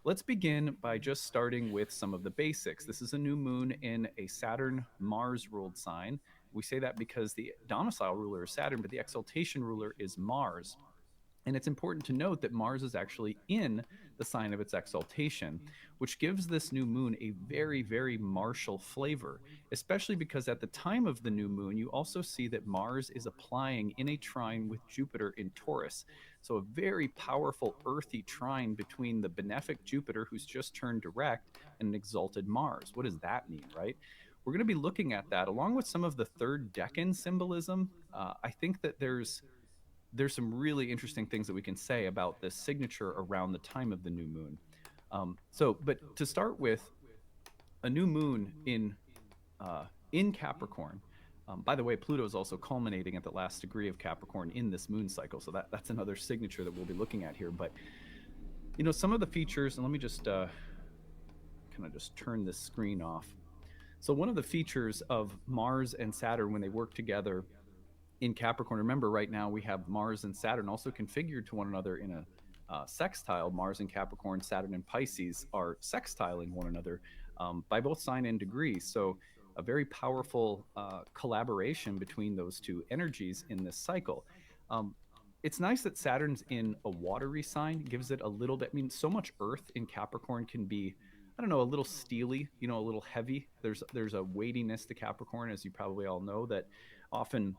let's begin by just starting with some of the basics. This is a new moon in a Saturn Mars ruled sign. We say that because the domicile ruler is Saturn, but the exaltation ruler is Mars. And it's important to note that Mars is actually in the sign of its exaltation, which gives this new moon a very, very martial flavor, especially because at the time of the new moon, you also see that Mars is applying in a trine with Jupiter in Taurus. So, a very powerful earthy trine between the benefic Jupiter, who's just turned direct, and an exalted Mars. What does that mean, right? We're going to be looking at that along with some of the third decan symbolism. I think that there's some really interesting things that we can say about this signature around the time of the new moon. But to start with, a new moon in Capricorn. By the way, Pluto is also culminating at the last degree of Capricorn in this moon cycle, so that's another signature that we'll be looking at here. But some of the features, and let me just kind of just turn this screen off. So one of the features of Mars and Saturn when they work together in Capricorn, remember right now we have Mars and Saturn also configured to one another in a sextile. Mars and Capricorn, Saturn and Pisces are sextiling one another by both sign and degree. So a very powerful collaboration between those two energies in this cycle. It's nice that Saturn's in a watery sign, gives it a little bit. I mean, so much Earth in Capricorn can be, I don't know, a little steely, a little heavy. There's a weightiness to Capricorn, as you probably all know, that often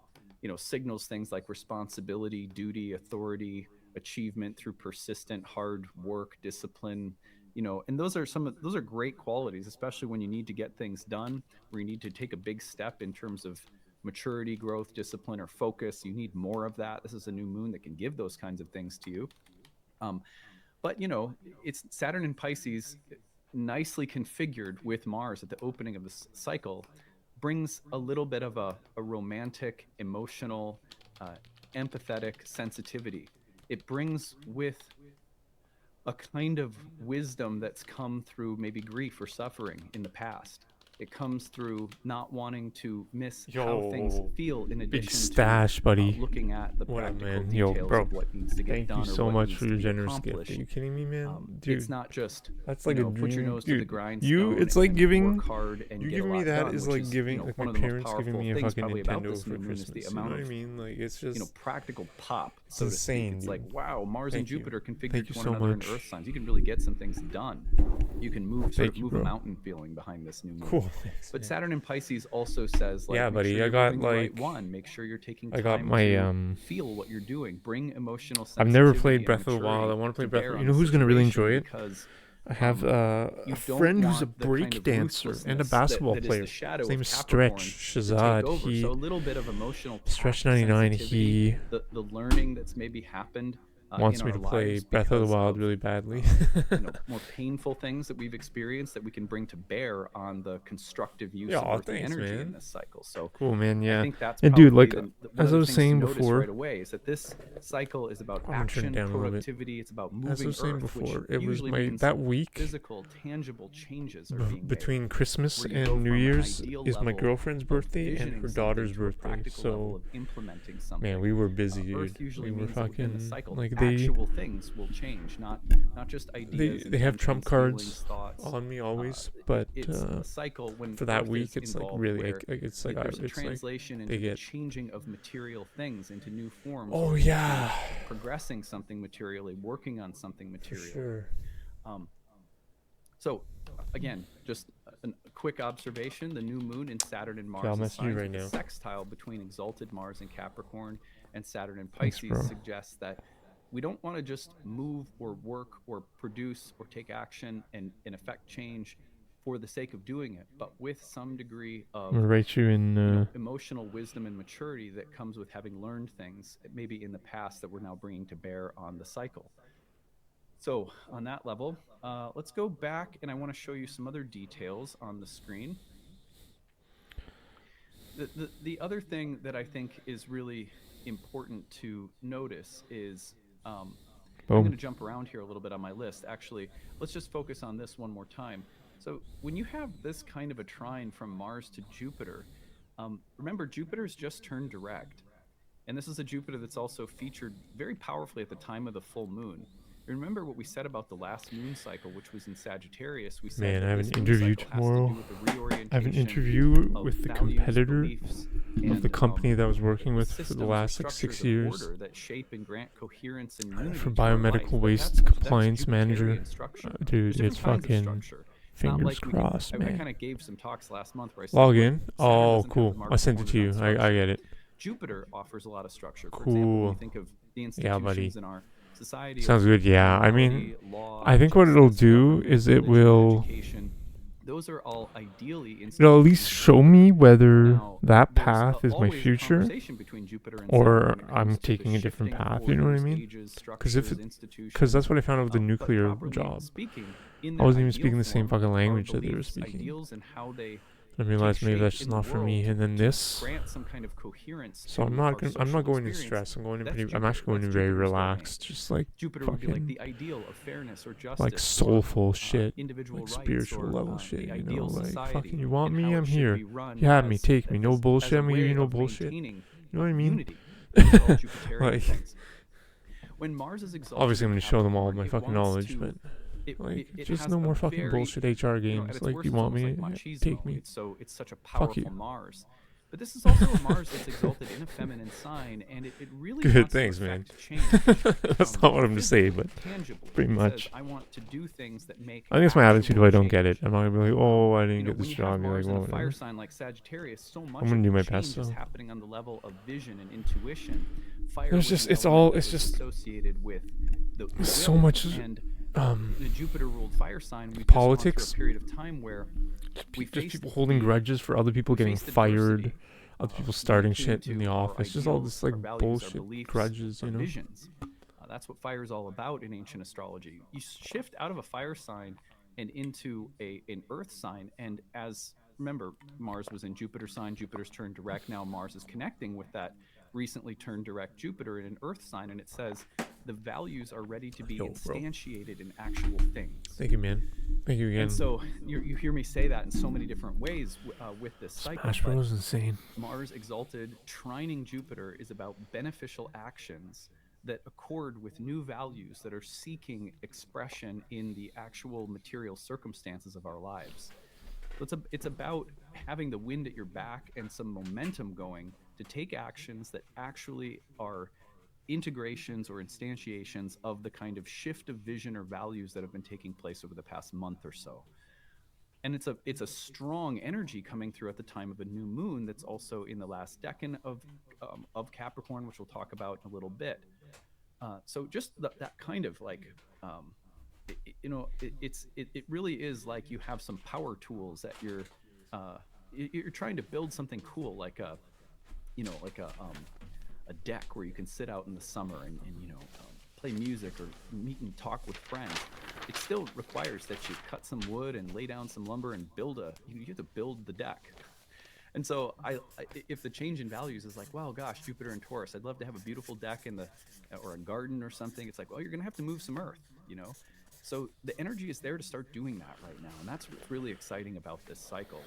signals things like responsibility, duty, authority, achievement through persistent hard work, discipline. And those are great qualities, especially when you need to get things done, where you need to take a big step in terms of maturity, growth, discipline, or focus. You need more of that. This is a new moon that can give those kinds of things to you. But it's Saturn in Pisces, nicely configured with Mars at the opening of this cycle, brings a little bit of a romantic, emotional, empathetic sensitivity. It brings with a kind of wisdom that's come through maybe grief or suffering in the past. It comes through not wanting to miss how things Yo, feel, in big addition to stash, buddy. looking at the What up, practical man? Yo, details bro. of what needs to get Thank you done or so what much for needs to your be generous gift. Are accomplished. you kidding me, man? It's Dude, not just that's like a put your dream. nose to the Dude, you, grindstone it's like and work giving, hard and you get a giving me lot that done, is which like is giving, like my one of the most parents giving powerful me a things fucking probably about Nintendo this for new moon is the Christmas. You know amount what I of mean? Like, it's just, practical pop, it's so to speak. insane, It's like, dude. wow, Mars and Thank you. Jupiter configured Thank to you one so another in much. Earth signs. You can really get some things done. You can Thank you, move a bro. mountain feeling behind this new moon. Cool. Thanks, But man. Saturn in Pisces also says, like, Yeah, make sure buddy. you're moving the right one. Make sure you're taking I got time my, to feel what you're doing. Bring emotional I've never played sensitivity and Breath of the Wild. I maturity want to play to Breath of, bear you on know the who's gonna really situation, enjoy it? because I have you a don't friend who's a want the kind break of dancer and a ruthlessness basketball that is player. the His shadow name of is Stretch Capricorn to take Shazad. over. So He a little bit of emotional Stretch pop 99. sensitivity, He the learning that's maybe happened in wants me our to play lives Breath of the because Wild of really badly. more painful things that we've experienced that we can bring to bear on the constructive use of Yeah, earthy thanks, energy in man. this cycle. So Cool, man. I Yeah, think that's and dude, probably like one as of I the was things to saying notice before, right away, is that this cycle is about I'm gonna turn it action, down a little bit. productivity. It's about As I moving was saying earth, which before, it was usually my means that week physical, tangible changes are being made, between Christmas where you go and New from an Year's ideal is my level girlfriend's of birthday and visioning her something daughter's to a birthday. practical level So, of implementing man, something. we were busy, Earth dude. usually We were means that within the fucking cycle, like actual things will change, not just ideas, they have trump intentions, feelings, cards thoughts. on me always, It, but it's a cycle when for that Earth week is it's like involved, really where there's a it's like translation they into the get, changing of material things into new forms, oh or into yeah, progressing something materially, working on something for material. sure. Um, so again, just a quick observation: the new moon in Saturn and Yeah, I'll Mars' message you signs right with the now. sextile between exalted Mars and Capricorn and Saturn and Thanks, Pisces bro. suggests that we don't want to just move or work or produce or take action and in effect change for the sake of doing it, but with some degree I'm of gonna write you in. emotional wisdom and maturity that comes with having learned things maybe in the past that we're now bringing to bear on the cycle. So on that level, let's go back, and I want to show you some other details on the screen. The other thing that I think is really important to notice is, I'm going Boom. to jump around here a little bit on my list. Actually, let's just focus on this one more time. So when you have this kind of a trine from Mars to Jupiter, remember Jupiter's just turned direct. And this is a Jupiter that's also featured very powerfully at the time of the full moon. Remember what we said about the last moon cycle, which was in Sagittarius. We said Man, I that have this an moon interview cycle has to do tomorrow. with the I have an reorientation interview of with the values, competitor beliefs, of the and company that I was working the with for the systems or last like structures 6 of years. order that shape and grant coherence and unity For to our life. biomedical But waste that's compliance manager. Jupiterian structure. There's Dude, it's different kinds of fucking structure. It's not fingers like we can. crossed, I man. kind of gave some talks last month where I said, Log look, in. Saturn Oh, doesn't have the cool. I Mark sent it to component on you. I structure. get it. Jupiter offers a lot of structure. For example, when you Cool. think of the Yeah, institutions buddy. in our society, Sounds good. Yeah, I mean, morality, law, I think what it'll justice, do government, is it religion, will, education, those are all ideally it'll at least institutions of show order. me whether Now, that there's path is my always a future conversation between Jupiter and Saturn or when it I'm comes to the taking a different shifting of path. You know what I orders, mean? ages, Because if structures, it, institutions. because that's what I found out with the But nuclear properly job. speaking, in I their wasn't even ideal speaking the same form, fucking our language that they were beliefs, speaking. ideals, and how they I take realized maybe shape that's just in the not for me. world And then to this. grant some kind of coherence So to I'm our not social going in experience. stress. I'm going in That's pretty. I'm Jupiter. actually going That's in very Jupiter's domain. relaxed, just like Jupiter would be like fucking the ideal of fairness or justice, like soulful shit, individual like rights, spiritual or level shit. the You know, ideal like society, fucking. You want and me? how I'm it should here. be run You have me. as, Take me. No as bullshit. a I'm gonna give way you no of bullshit. maintaining You know what I mean? unity. These are all Jupiterian Like, things. When Mars is exalted, obviously, I'm in gonna show them all Capricorn, my it fucking wants knowledge, to. but like, It just has no a more fucking very, bullshit HR at games. its Like, worst, you it's want almost me? like Take machismo. me. It's such a Fuck you. powerful Mars. But this is also a Mars that's exalted in a feminine sign, and it really Good, wants thanks, to man. affect change. That's not what I'm gonna say, but Tangibly. pretty It much. says, I want to do things that make I think it's my attitude if actual I don't get change. it. I'm not gonna be like, oh, I didn't get When this you have job. You're like, Mars in well, a fire whatever. sign like Sagittarius, so much I'm gonna of do the my change best, is though. happening on the level of vision and intuition. Fire There's was just, an it's element all, that it's was just, associated with the so will, much, and um, the Jupiter-ruled fire sign. We've politics. just gone through a period of time where we just faced people holding grudges for other people getting fired, other people starting shit in the office. Just all this like bullshit grudges, you know. Visions. That's what fire is all about in ancient astrology. You shift out of a fire sign and into an earth sign, and as remember, Mars was in Jupiter sign. Jupiter's turned direct. Now Mars is connecting with that recently turned direct Jupiter in an earth sign, and it says the values are ready to be instantiated in actual things. Thank you, man. Thank you again. And so you hear me say that in so many different ways with this cycle. Smash Bros. Insane. Mars exalted trining Jupiter is about beneficial actions that accord with new values that are seeking expression in the actual material circumstances of our lives. So it's about having the wind at your back and some momentum going to take actions that actually are integrations or instantiations of the kind of shift of vision or values that have been taking place over the past month or so. And it's a strong energy coming through at the time of a new moon that's also in the last decan of Capricorn, which we'll talk about in a little bit. So just that kind of like it really is like you have some power tools that you're trying to build something cool, like a deck where you can sit out in the summer and play music or meet and talk with friends. It still requires that you cut some wood and lay down some lumber and you have to build the deck. And so if the change in values is like, well, gosh, Jupiter and Taurus, I'd love to have a beautiful deck or a garden or something. It's like, well, you're going to have to move some earth, So the energy is there to start doing that right now. And that's what's really exciting about this cycle.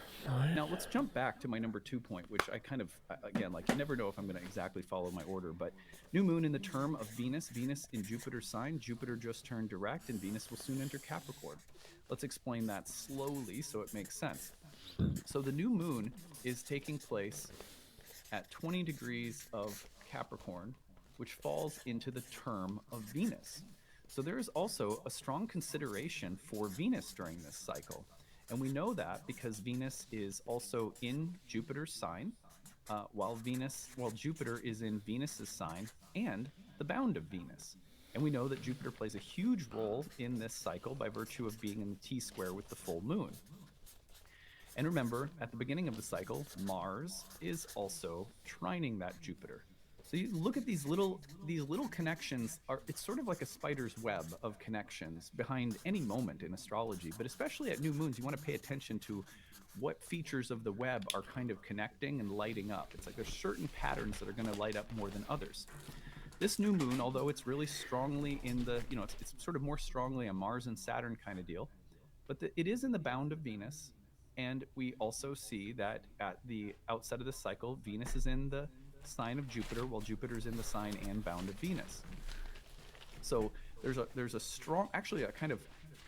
Now, let's jump back to my number 2 point, which I kind of, again, like you never know if I'm going to exactly follow my order, but new moon in the term of Venus in Jupiter's sign. Jupiter just turned direct and Venus will soon enter Capricorn. Let's explain that slowly so it makes sense. So the new moon is taking place at 20 degrees of Capricorn, which falls into the term of Venus. So there is also a strong consideration for Venus during this cycle. And we know that because Venus is also in Jupiter's sign, while Jupiter is in Venus's sign and the bound of Venus. And we know that Jupiter plays a huge role in this cycle by virtue of being in the T-square with the full moon. And remember, at the beginning of the cycle, Mars is also trining that Jupiter. So you look at these little connections. It's sort of like a spider's web of connections behind any moment in astrology, but especially at new moons, you want to pay attention to what features of the web are kind of connecting and lighting up. It's like there's certain patterns that are going to light up more than others. This new moon, although it's really strongly in the, it's sort of more strongly a Mars and Saturn kind of deal, but it is in the bound of Venus. And we also see that at the outset of the cycle, Venus is in the sign of Jupiter, while Jupiter's in the sign and bound of Venus. So there's a strong, actually a kind of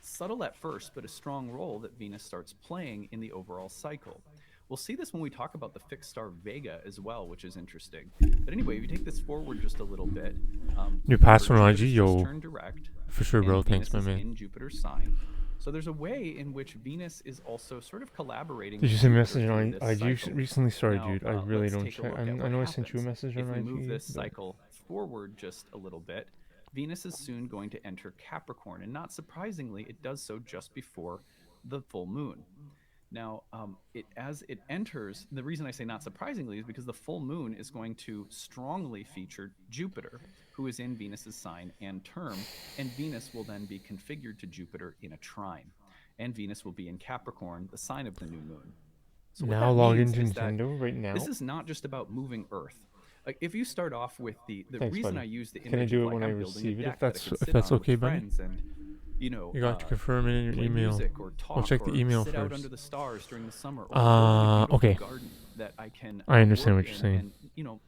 subtle at first, but a strong role that Venus starts playing in the overall cycle. We'll see this when we talk about the fixed star Vega as well, which is interesting. But anyway, if you take this forward just a little bit, New remember, password on IG, Jupiter's just yo. turned direct, For sure, bro. and Thanks, Venus my is man. in Jupiter's sign. So there's a way in which Venus is also sort of collaborating. Did you with send a Jupiter message on through this IG cycle. recently? Sorry, Now, dude. I really let's don't take a check. look I at what know I sent you a happens. message If on we IG. move this but cycle forward just a little bit, Venus is soon going to enter Capricorn, and not surprisingly, it does so just before the full moon. Now, as it enters, the reason I say not surprisingly is because the full moon is going to strongly feature Jupiter, who is in Venus's sign and term, and Venus will then be configured to Jupiter in a trine, and Venus will be in Capricorn, the sign of the new moon. So what now that log means into is that Nintendo right now. this is not just about moving Earth. Like if you start off with the Thanks, reason buddy. I use the Can I image do of it like when I I'm building a receive it? deck If that's okay, buddy. friends and You got to confirm it in your play email. music or talk I'll check the or email sit out first. under the stars during the summer, or building a beautiful Okay. garden that I can I understand work what you're in saying. and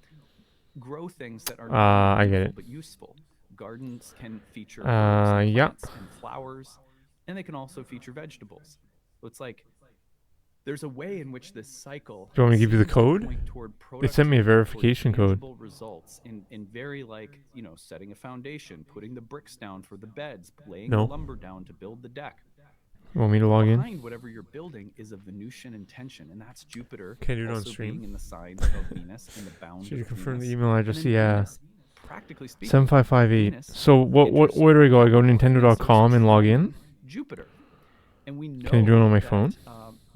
grow things that are not I only get beautiful it. but useful. Gardens can feature herbs and Yeah. plants and flowers, and they can also feature vegetables. So it's like there's a way in which this cycle Do you want me to give you the seems to code? point toward They sent me a productivity, toward verification code. tangible results in very like, setting a foundation, putting the bricks down for the beds, laying the No. lumber down to build the deck. You want me to log in? Behind whatever you're building is a Venusian intention, and that's Jupiter Can you do it on also stream? being in the sign of Venus and the bound Should you of confirm Venus. the email And address? then Yeah. Venus, practically speaking, 7558. Venus So what? Where do I go? I go to Nintendo.com and log in. Jupiter. And we know Can I do it on my that, phone?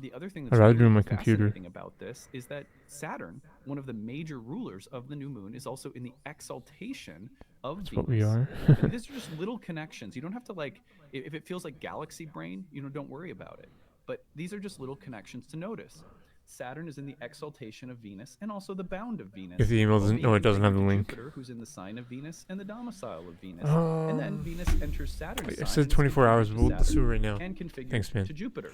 the other thing I'd that's rather do it really on my computer. fascinating about this is that Saturn, one of the major rulers of the new moon, is also in the exaltation of That's Venus. what we are. And these are just little connections. You don't have to if it feels like galaxy brain, don't worry about it. But these are just little connections to notice. Saturn is in the exaltation of Venus and also the bound of Venus. If the email doesn't, no, it doesn't have the link. Jupiter, who's in the sign of Venus and the domicile of Venus. And then Venus enters Saturn's sign. It says 24 hours. We'll do it right now. And configured Thanks, man. to Jupiter.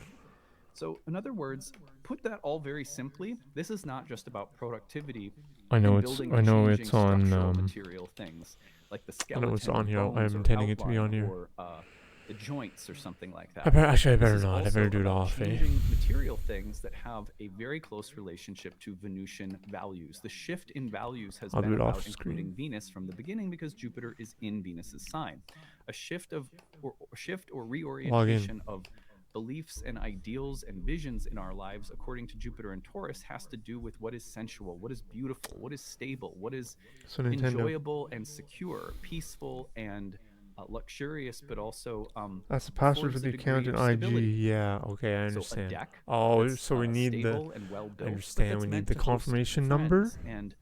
So, in other words, put that all very simply, this is not just about productivity. I know and it's building I and know changing it's on structural material things like the I skeleton. know it's on here. Bones I'm or intending it to be outline on here. Or the joints or something like that. I better This is not. I also better do it about off. changing material things that have a very close relationship to Venusian values. The shift in values has I'll do been it about off including screen. Venus from the beginning because Jupiter is in Venus's sign. A shift or reorientation of beliefs and ideals and visions in our lives according to Jupiter and Taurus has to do with what is sensual, what is beautiful, what is stable, what is enjoyable and secure, peaceful and luxurious, but also that's the password for affords the a account degree in of IG. stability. Yeah, okay, I So a understand. deck Oh, that's, so we need the. stable and well I built, but understand. that's We need meant the to host confirmation number. friends and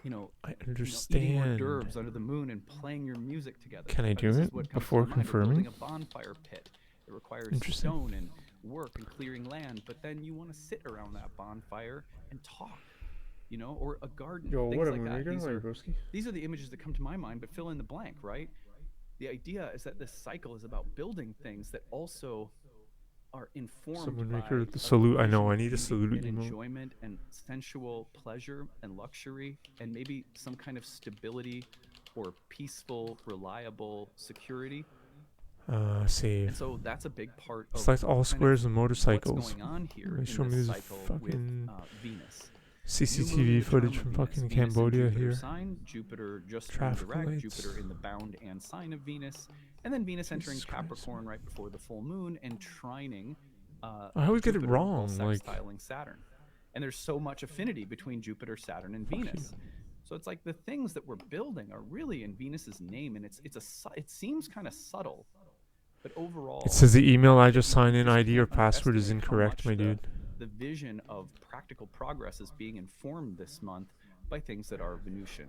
I eating hors understand. d'oeuvres under the moon and playing your music together. Can I do This is it what comes before to mind, or confirming? building a bonfire pit. It requires Interesting. stone and work and clearing land, but then you want to sit around that bonfire and talk, or a garden. Yo, things whatever, like that. nigga. These are the images that come to my mind, but fill in the blank, right? The idea is that this cycle is about building things that also are informed Someone by make her a the salute. I know. I vision need a of salute beauty and emote. enjoyment and sensual pleasure and luxury and maybe some kind of stability or peaceful, reliable security. And Save. so that's a big part of Select all squares and motorcycles. what's going on here They in show me this this cycle fucking with Venus. CCTV footage from fucking Cambodia here. Sign, Jupiter just Traffic direct, lights. Jupiter in the bound and sign of Venus, and then Venus entering Jesus Christ. Capricorn right before the full moon and trining. I always get it Jupiter while wrong. Like, sextiling Saturn, and there's so much affinity between Jupiter, Saturn, and Venus. So it's like the things that we're building are really in Venus's name, and it seems kind of subtle, but overall, it says the email I just signed in ID or password is incorrect, my dude. The vision of practical progress is being informed this month by things that are Venusian.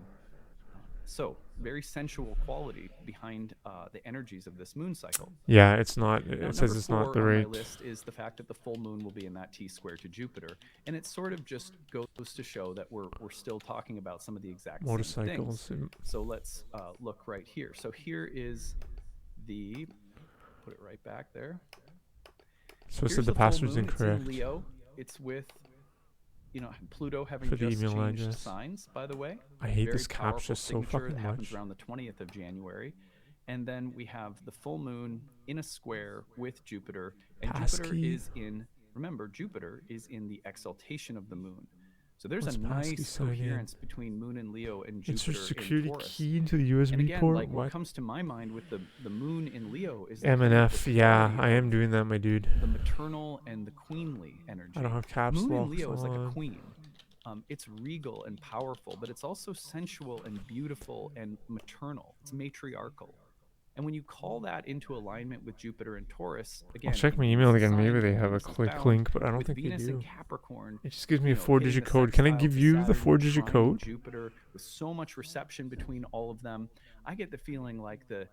So, very sensual quality behind the energies of this moon cycle. Yeah, it's not. Now, It says it's not the on right. my list is the fact that the full moon will be in that T-square to Jupiter, and it sort of just goes to show that we're still talking about some of the exact same Motorcycles. things. So let's look right here. So here is the. Put it right back there. So it Here's said the full password's moon. It's in incorrect. Leo. It's with, Pluto having For the just email changed address. signs, by the way. I hate Very this powerful captcha so signature fucking that happens much. around the 20th of January. And then we have the full moon in a square with Jupiter. And Jupiter Passkey. is in, remember, Jupiter is in the exaltation of the moon. So there's a What's passkey nice sign in? coherence between Moon and Leo and Insert Jupiter in security Taurus. key into the And USB again, port. like what What? comes to my mind with the Moon in Leo is the kind of the MNF. Yeah, quality I am of doing that, my dude. the maternal and the queenly I don't energy. have caps Moon in locks Leo is like a on. queen. It's regal and powerful, but it's also sensual and beautiful and maternal. It's matriarchal. And when you call that into alignment with Jupiter and Taurus, I'll again, I check mean, my Venus email is again. Maybe signed, they have a Venus is click bound. link, but I don't With think they Venus in do. Capricorn, It just gives me a hitting 4-digit the code. Can I sextile give to you the Saturn and 4-digit trining code? Jupiter with so much reception between all of them, I get the feeling like the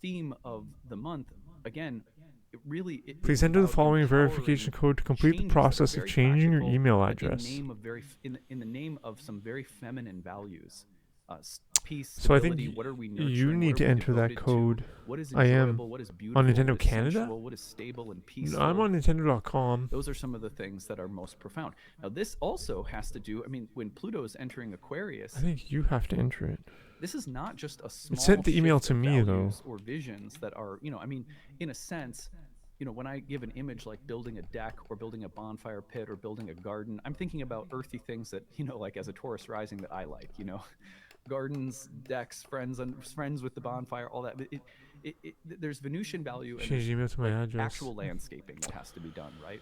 theme of the month, again, Please it's enter the about following verification empowering code to complete the changes that are process of very changing your practical, email but address. in the name of some very feminine values. Peace, So I think stability, what are we you nurturing, what need are to we enter that devoted to, code. what is I am enjoyable, what is on beautiful, what Nintendo is Canada. sensual, what is stable and I'm peaceful. on Nintendo.com. Those are some of the things that are most profound. Now, this also has to do, I mean, when Pluto is entering Aquarius, I think you have to enter it. this is not just a It small sent the email shift to of me though. values or visions that are, I mean, in a sense, when I give an image like building a deck or building a bonfire pit or building a garden, I'm thinking about earthy things that, like as a Taurus rising that I like, gardens, decks, friends with the bonfire, all that. There's Venusian value and Change there's email to my like address. actual landscaping that has to be done, right?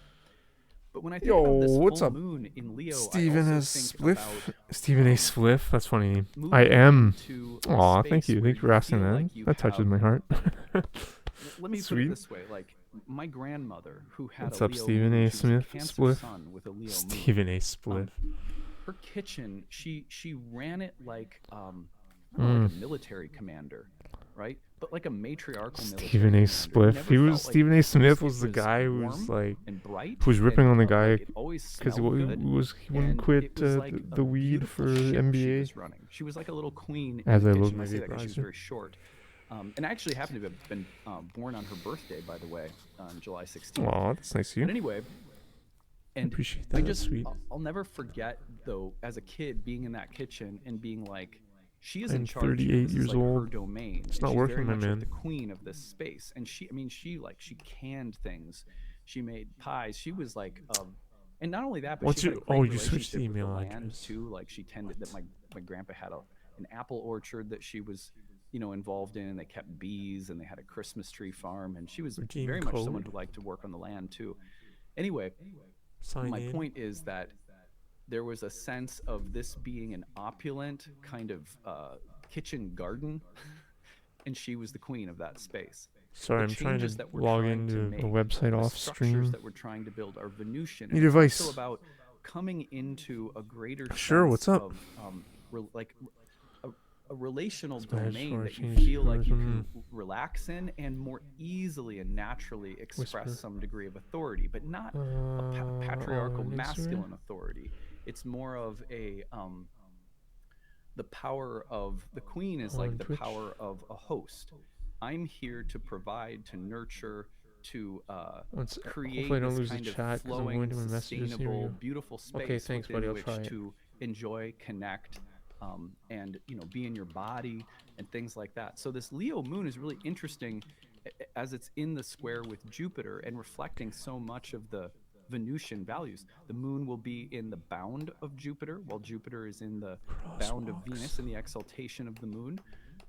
But when I think Yo, about this what's full up? moon in Leo, I Stephen also S. think Spliff. about Stephen A. Spliff. That's funny. I moving am. into a Aw, thank space you. where Thank you for asking feel that. like you That touches have my heart. let me put it Sweet. this way, like my grandmother who had What's a up, Leo Stephen moon, A. she was Smith? a Cancer Spliff. sun with a Leo Stephen moon. A. Spliff. Her kitchen, she ran it like I don't know, like a military commander, right? But like a matriarchal Stephen military A. commander. Spliff. He was Stephen A. Smith was the it guy who was warm like and bright who was ripping and on the guy like it always because smelled good. he wouldn't And quit it was like a the weed beautiful for ship she NBA. was running. She was like a little queen in As the I kitchen. love I my say that because she was vaporizer. very short. And I actually happened to have been born on her birthday, by the way, on July 16th. Aw, that's nice of you. But anyway, and Appreciate that. That's sweet. I'll never forget though, as a kid, being in that kitchen and being like, she is I'm in charge. 38 this years is like old. her domain. It's and not she's working, very my much man. like the queen of this space. And she canned things. She made pies. She was like, and not only that, but What's she had your- a great oh, you switched relationship the with the email land address. too. Like she tended that my grandpa had an apple orchard that she was involved in. They kept bees and they had a Christmas tree farm. And she was Redeem very code. much someone who liked to work on the land too. Anyway, Sign my in. point is that there was a sense of this being an opulent kind of kitchen garden, and she was the queen of that space. Sorry, The I'm trying changes to that we're log trying to into the make, website the off structures stream. that we're trying to build are Venusian. Need And it's advice. also about coming into a greater Sure, sense what's up? of a relational my domain headphone that you changed feel like you colors. can relax in and more easily and naturally express Whisper. some degree of authority, but not a patriarchal on Instagram? masculine authority. It's more of a the power of the queen is like On the Twitch? power of a host. I'm here to provide, to nurture, to create Hopefully I don't this lose the kind of chat because I'm flowing, going to my messages. Here we sustainable, go. beautiful space Okay, thanks, within buddy. I'll which try it. to enjoy, connect, and be in your body and things like that. So this Leo moon is really interesting as it's in the square with Jupiter and reflecting so much of the Venusian values. The moon will be in the bound of Jupiter, while Jupiter is in the bound of Venus in the exaltation of the moon.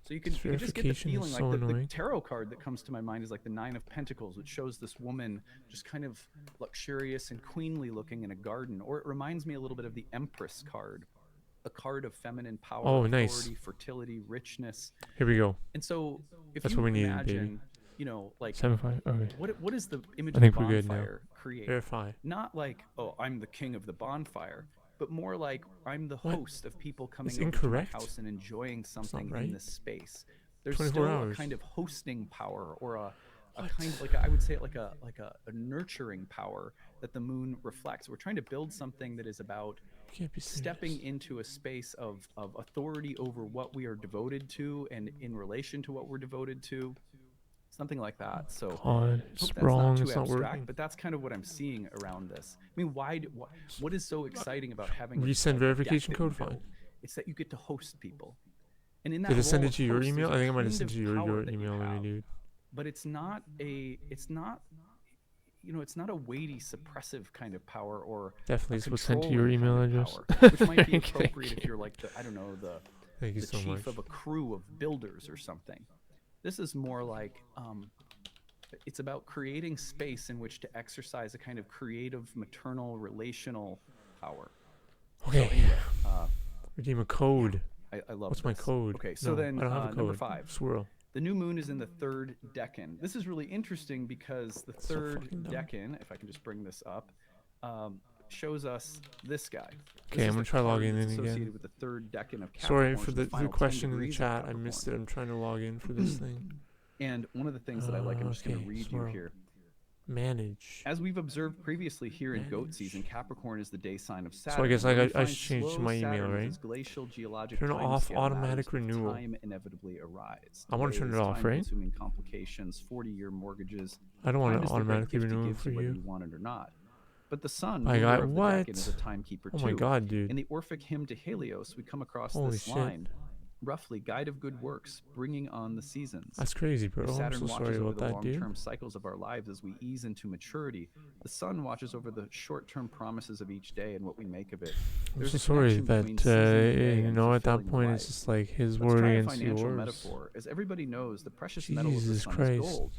So you can just get the verification is feeling so like the annoying. tarot card that comes to my mind is like the Nine of Pentacles, which shows this woman just kind of luxurious and queenly looking in a garden. Or it reminds me a little bit of the Empress card, a card of feminine power, Oh, authority, nice. fertility, richness. Here we go. And so if That's you what we needed, imagine, baby. like 75. Okay. what is the image I of think the we're good now. bonfire create? Verify. Not like, oh, I'm the king of the bonfire, but more like I'm the What? host of people coming It's over incorrect. to my house and enjoying something right. in this space. There's 24 still hours. a kind of hosting power or a What? kind of like I would say like a nurturing power that the moon reflects. We're trying to build something that is about You can't be stepping serious. into a space of authority over what we are devoted to and in relation to what we're devoted to. Something like that. So God, I it's hope that's wrong. not too It's not abstract, working. but that's kind of what I'm seeing around this. I mean, what is so exciting about having a Resend deck verification that you code. Fine. build? It's that you get to host people. And in Did that it send role it of to your host, email? there's I a think I might have kind sent of to your power that you email, maybe, have, dude. but it's not a weighty suppressive kind of power or Definitely a this was sent to your controlling kind email of address. power, which might be Thank appropriate if you. you're like the, I don't know, Thank you the so chief much. of a crew of builders or something. This is more like it's about creating space in which to exercise a kind of creative, maternal, relational power. So Okay. anyway, Redeem a yeah, code. I love What's my this. code? Okay, so No, I then don't have a number code. 5, Swirl. the new moon is in the third decan. This is really interesting because the That's so third fucking dumb. decan, if I can just bring this up, shows us this guy. This Okay, I'm is gonna the try card logging that's in again. associated with the third decan of Sorry Capricorn, for so the the final 10 question in the degrees of chat. I Capricorn. missed it. I'm trying to log in for this thing. And one of the things that I like, I'm just going to Okay, read you swirl. here. Manage. As we've observed previously here in goat Manage. season, Capricorn is the day sign of So I Saturn. guess Where we I find changed slow my email, Saturn with right? his glacial geologic Turn time off scale matters, automatic renewal. time inevitably arrives. I want to turn it off, right? Time-consuming complications, 40-year mortgages. I don't want Time to is the great automatically gift he renew gives for you whether you. you want it or not. But the sun, I ruler got of the what? decan, is a timekeeper Oh too. my god, dude. In the Orphic hymn to Helios, we come across Holy this shit. line, roughly, guide of good works, bringing on the seasons. That's crazy, bro. If I'm Saturn so watches sorry over about the that, dude. long-term cycles of our lives as we ease into maturity, the sun watches over the short-term promises of each day and what we make of it. I'm There's so a sorry connection that, between seizing the day you and know, at that fulfilling the point life. it's just like his Let's word try a against financial yours. metaphor. As everybody knows, the precious metal of the Jesus sun Christ. is gold.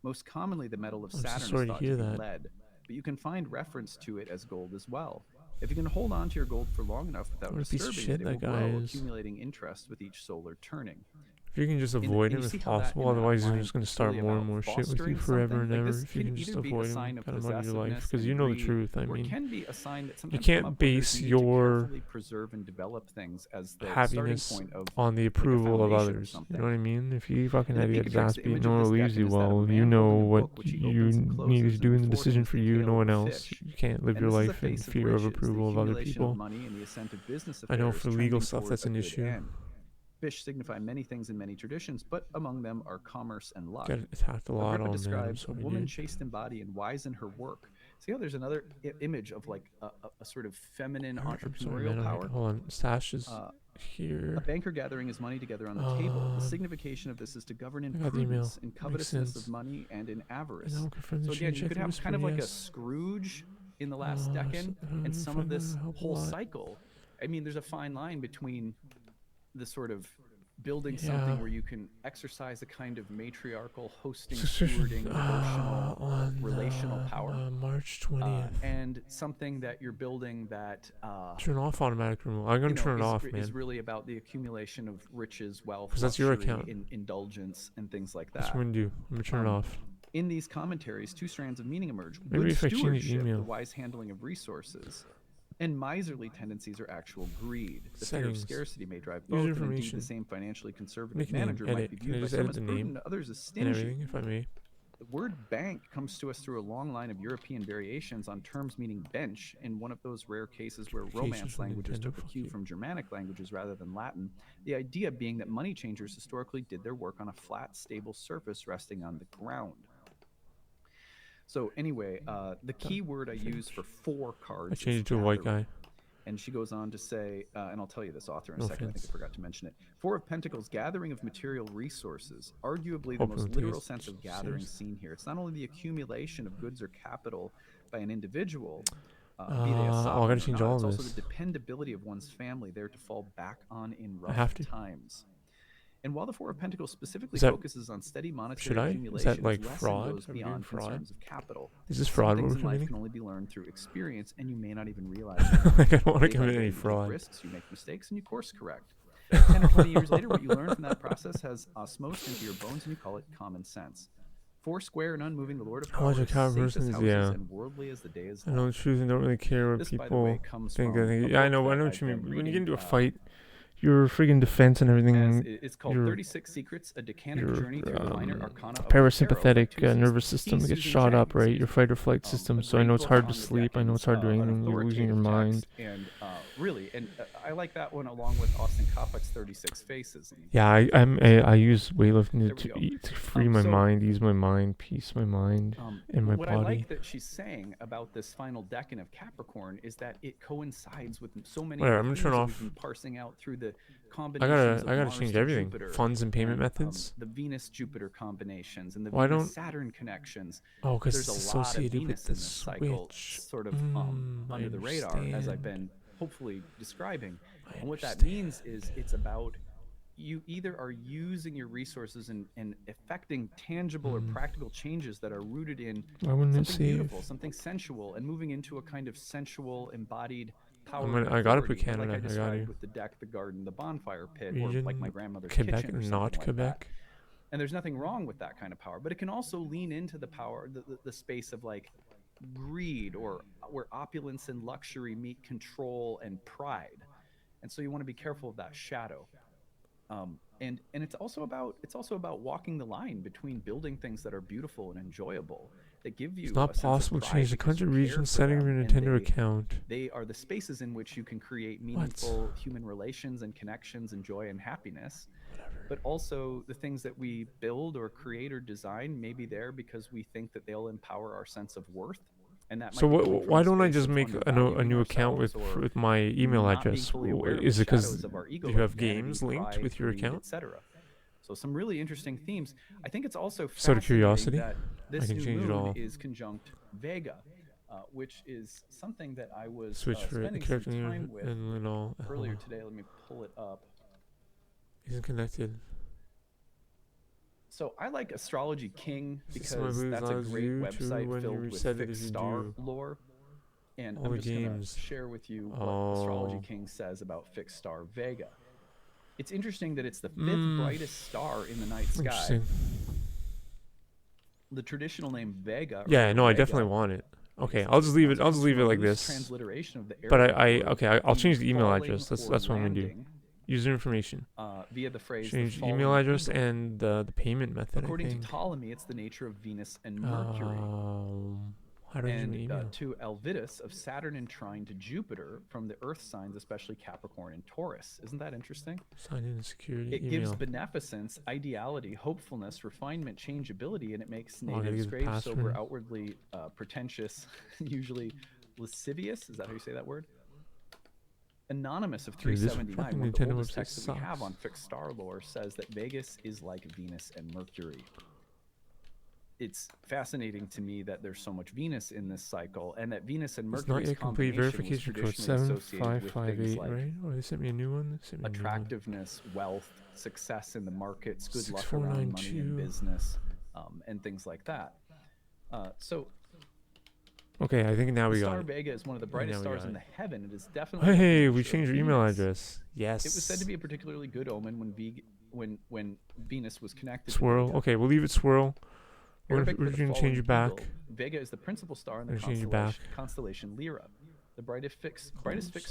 Most commonly, the metal of I'm so Saturn sorry is to thought hear to be that. lead, but you can find reference to it as gold as well. If you can hold on to your gold for long enough without What a piece of disturbing shit it, it that will guy grow, is. accumulating interest with each solar turning. If you can just And avoid you him see if how that possible, in that otherwise you're line just going to is start really more and about more shit with you fostering forever something. and Like ever. this If you can can just either be a avoid him, sign of kind of muddy your life. possessiveness Because you and know the greed, truth. I or it mean, can be a sign that you sometimes come can't up when there's base need to your carefully preserve and develop things as the starting happiness point of on the like a approval of foundation or others. You something. know what I mean? If you fucking In the had to get his Beatrix, ass the beat, image no of one this leaves decan you is that of a well. You man know holding a what book which he you opens and need closes, to do and in the before him decision is for the you, no tail of one a else. fish. You can't live And your this is the life in face of fear of riches, the approval of other accumulation of people. money and the ascent of business I know affairs for legal trending stuff toward that's a an good issue. end. Fish signify many things in many traditions, but among them are commerce and luck. Got attacked a lot. Agrippa Oh man, I'm describes a sorry, woman dude. chaste in body and wise in her work. See how there's another image of like a sort of feminine I'm sorry, entrepreneurial man. Okay, power. hold on. Stash is A here. banker gathering his money together on the table. The signification of this is to govern in I got the email. prudence, in Makes covetousness sense. of money, and in avarice. And I'll confirm the So again, change. you Check could the have whisper, kind of like a yes. Scrooge in the last decan, and some of this whole cycle. I mean, there's a fine line between the sort of building something where you can exercise a kind of matriarchal, hosting, stewarding, devotional, on relational power, March 20th. and something that you're building that turn off automatic removal. I'm gonna turn it off, man. Is really about the accumulation of riches, wealth, because that's your account, indulgence, and things like that. That's what I'm gonna do. I'm gonna turn it off. In these commentaries, two strands of meaning emerge: Maybe good if I change the stewardship, email. the wise handling of resources, and miserly tendencies are actual greed. The fear of Settings. scarcity may drive User both, and indeed information. the same financially conservative Nickname, manager might edit. be Can I viewed by just some edit as the prudent name and others as and stingy. everything, if I may? The word bank comes to us through a long line of European variations on terms meaning bench, in one of those rare cases where Romance from languages Nintendo, took a fuck cue you. from Germanic languages rather than Latin, the idea being that money changers historically did their work on a flat, stable surface resting on the ground. So anyway, the key word I use for 4 cards I changed is it to a white gathering. guy. And she goes on to say, and I'll tell you this author in a No second, I think offense. I forgot to mention it. 4 of Pentacles, gathering of material resources, arguably the Hope most I'm taking literal it sense of gathering serious. seen here. It's not only the accumulation of goods or capital by an individual, be they a I sovereign gotta or change not, all it's of also this. the dependability of one's family there to fall back on in I rough have to. times. And while the 4 of Pentacles specifically Is that- focuses on steady Should monetary I? Is accumulation, that like its lesson fraud? goes Are we doing beyond fraud? concerns of capital. Is this Some fraud things we're in life committing? can only be learned through experience, and you may not even realize Like, I don't want to Day by commit day, any you take fraud. risks, you make mistakes, and you course correct. 10 or 20 years later, what you learn from that process has osmosed into your bones, and you call it common sense. 4 square and unmoving, the Lord of How Power, much a is cow safe person as is, houses yeah. and worldly as the day is I long. know the truth and don't really care what This, by the people way, comes think. from Yeah, a I know book what that you I've mean. been When you get reading, into a fight, your friggin' defense and everything, it's called your 36 Secrets, a decanic your journey through the minor arcana of parasympathetic the tarot by nervous system He's gets Susan shot Chang, up, right? Your excuse me. fight or flight system. A So I great know it's book hard on to the sleep. I know it's hard to do an anything. You're losing your authoritative mind. text, and really, and I like that one along with Austin Kopek's 36 Faces. And Yeah, I use weightlifting There we go. to free my mind, ease my mind, peace my mind, and my what body. I like that she's saying about this final decan of Capricorn is that it coincides with so many Whatever, of I'm the gonna turn themes that off. we've been parsing out through the the I combinations gotta of I gotta Mars change to everything. Jupiter Funds and payment and methods. the Venus Jupiter combinations and the Why Venus don't? Saturn connections. Oh, because There's a it's lot of associated with Venus the in this cycle, Switch. sort of I under the radar, as I've understand. been hopefully describing. I And what that understand. means is it's about you either are using your resources and affecting tangible or Hmm. practical changes that are rooted in Why wouldn't it something save? beautiful, something sensual, and moving into a kind of sensual, embodied power and I gotta put authority, like I Canada. I got described you. with the deck, the garden, the bonfire pit, or like my Region grandmother's Quebec, kitchen or something not like that. Quebec. And there's nothing wrong with that kind of power, but it can also lean into the power, the space of like greed, or where opulence and luxury meet control and pride. And so you want to be careful of that shadow. And it's also about walking the line between building things that are beautiful and enjoyable, that give It's you not a sense of possible to pride change the because you country, care region, for setting of them, your and Nintendo account. they are the spaces in which you can create What? meaningful human relations and connections and joy and happiness. Whatever. But also the things that we build or create or design may be there because we think that they'll empower our sense of worth, and that So might be coming from why a don't I space just of make a undervaluing new account ourselves, or with my email not being address? fully aware of the Is it because shadows of our ego, you like have vanity, games linked pride, with your greed, account? etc. So some really interesting themes. I think it's also Just out of fascinating curiosity, that I this can new change it moon all. is conjunct Vega, which is something that I was Switch for spending some character name time with and all. Hold earlier on. today. Let me pull it up. Isn't connected. So I like Astrology King System I because believe that's a allows great you to website when you filled with reset it if fixed you star do. lore. And All I'm the just going to games. share with you what Astrology Oh. King says about fixed star Vega. It's interesting that it's the fifth Hmm. brightest star in the night sky. Interesting. The traditional name Vega Yeah, or no, I definitely Vega, want it. I Okay, guess that's I'll how just you leave pronounce it. it, I'll just comes from leave a it like loose this. transliteration of the But Arabic word okay, I'll change the email falling address. or That's what I'm gonna do. landing, User information. via the phrase the Change email falling address eagle. and the payment method, I According to think. Ptolemy, it's the nature of Venus and Mercury. How do I use my And email? to Elvidus of Saturn in trine to Jupiter from the Earth signs, especially Capricorn and Taurus. Isn't that interesting? Sign in security It gives email. beneficence, ideality, hopefulness, refinement, changeability, and it makes Oh, I gotta natives get the grave, sober, password. outwardly pretentious, usually lascivious. Is that how you say that word? Anonymous of Dude, this 379, fucking one of the Nintendo oldest website texts that we have sucks. on fixed star lore, says that Vegas is like Venus and Mercury. It's fascinating to me that there's so much Venus in this cycle, and that Venus and It's not Mercury's yet complete. combination was Verification code traditionally associated with things 7558, like right? Oh, they sent me a new one. They sent me a new one. attractiveness, wealth, success in the markets, good luck around money and 6492. business, and things like that. So Okay, I think now the we got star it. Vega is one of the I think brightest now we stars got in it. the heaven. It is definitely Hey, a we nature of changed our email Venus. address. Yes. It was said to be a particularly good omen when Venus was connected swirl. to Vega. Okay, we'll leave it swirl. We're Arabic for the gonna change falling it back. eagle, Vega is the principal star in the We're gonna change it back. constellation Lyra. The brightest fixed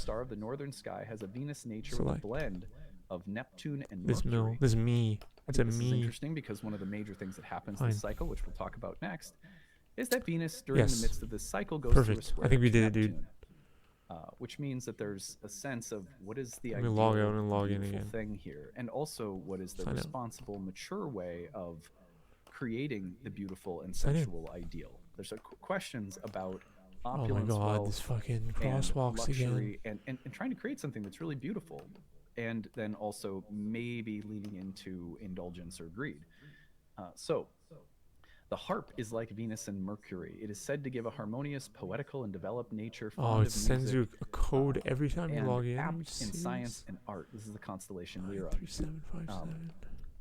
star of the northern sky has a Venus nature with Select. a blend of Neptune and This Mercury. this is me. I It's think a this is me. interesting because one of the major things that happens Fine. this cycle, which we'll talk about next, is that Venus during the Yes. midst of this cycle goes through a Perfect. square I think we to did it, dude. Neptune, which means that there's a sense of what is the Let me ideal, log out and log in beautiful again. thing here, and also what is the Sign out. responsible, mature way of creating the beautiful and Sign in. sensual ideal. There's questions about Oh my opulence, god, this wealth, fucking and crosswalks again. luxury, and trying to create something that's really beautiful, and then also maybe leaning into indulgence or greed. So the harp is like Venus and Mercury. It is said to give a harmonious, poetical, and developed nature, Oh, fond it of sends music, you a code every time you and log in. Are you apt in serious? science and art. This is the constellation Lyra. 3757.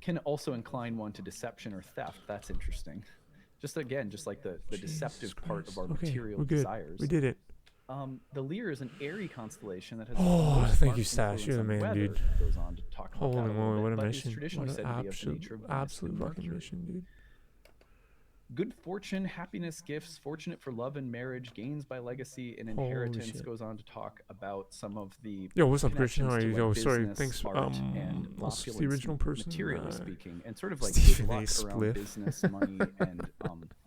Can also incline one to deception or theft. That's interesting. Just again, just like the deceptive part of our Okay, material we're good. desires. We did it. The Lyra is an airy constellation that has Oh, most thank you, marked Stash. influence You're the on man, weather. dude. It goes on to talk about Holy that a little moly, bit, what a but mission. is traditionally What an said to be of the nature of Venus absolute and fucking Mercury. mission, dude. Good fortune, happiness, gifts, fortunate for love and marriage, gains by legacy and Holy inheritance. shit. Goes on to talk about some of the Yo, what's up, Christian? How are you? connections to, Yo, like, sorry, business, thanks. art, and What's the opulence, original person? materially speaking, and sort of like Stephen good A. luck Spliff. around business, money, and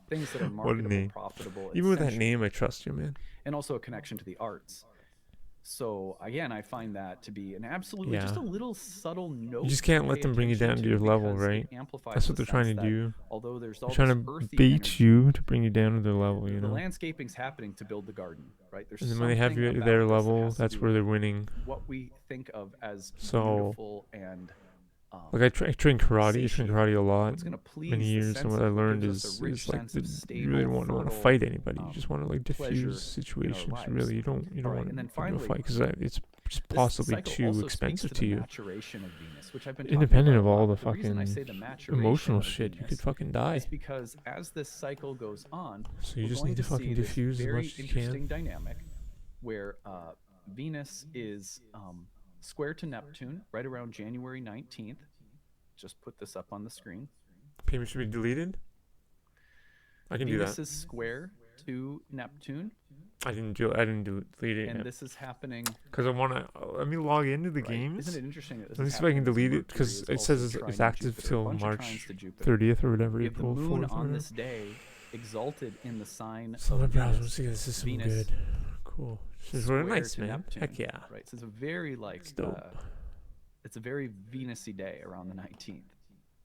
things that are What a marketable, name. profitable, and Even with that sensual. name, I trust you, man. And also a connection to the arts. So again, I find that to be an absolutely just Yeah. a little subtle You note just to can't let pay them bring you attention down to to your level, because it right? amplifies That's the what they're trying sense to that do. although there's They're all trying this to earthy bait energy, you to bring you down to their level, you the know? landscaping's happening to build the garden, right? There's And then when they have something you at their about this that level, has to that's do where with they're winning. what we think of as So, beautiful and like I train karate. I train karate satiating. a lot, What's going to many please the years, and what I senses, what learned gives us a is rich like sense of you really stable, don't want to fertile fight anybody. You just want to like diffuse pleasure in our situations. lives. Really, you All don't right, want and then to do a finally, fight because it's just this possibly cycle too also speaks expensive to the to you. maturation of Venus, which I've been talking Independent about a of all lot. the But the reason I fucking say the maturation emotional of shit, you could Venus fucking is die. because as this cycle goes on, So you we're just going need to to fucking see this diffuse as very much as you can. interesting dynamic where Venus is square to Neptune right around January 19th. Just put this up on the screen. Payment should be deleted. I can do that. Venus is square to Neptune, I didn't delete it and yet this is happening. because I want to. Let me log into the Right? Isn't games. it interesting that this Let me is see if I can happening as delete it Mercury because is it also says it's trining active Jupiter, a till bunch of trines March to Jupiter. 30th or whatever, We have the April moon 4th or on whatever. this day exalted in the sign So of my browser, Venus. let's see, this is some Venus good. Cool. This is really square nice, to man. Neptune. Heck yeah. Right. So it's a very It's dope. it's a very Venus-y day around the 19th.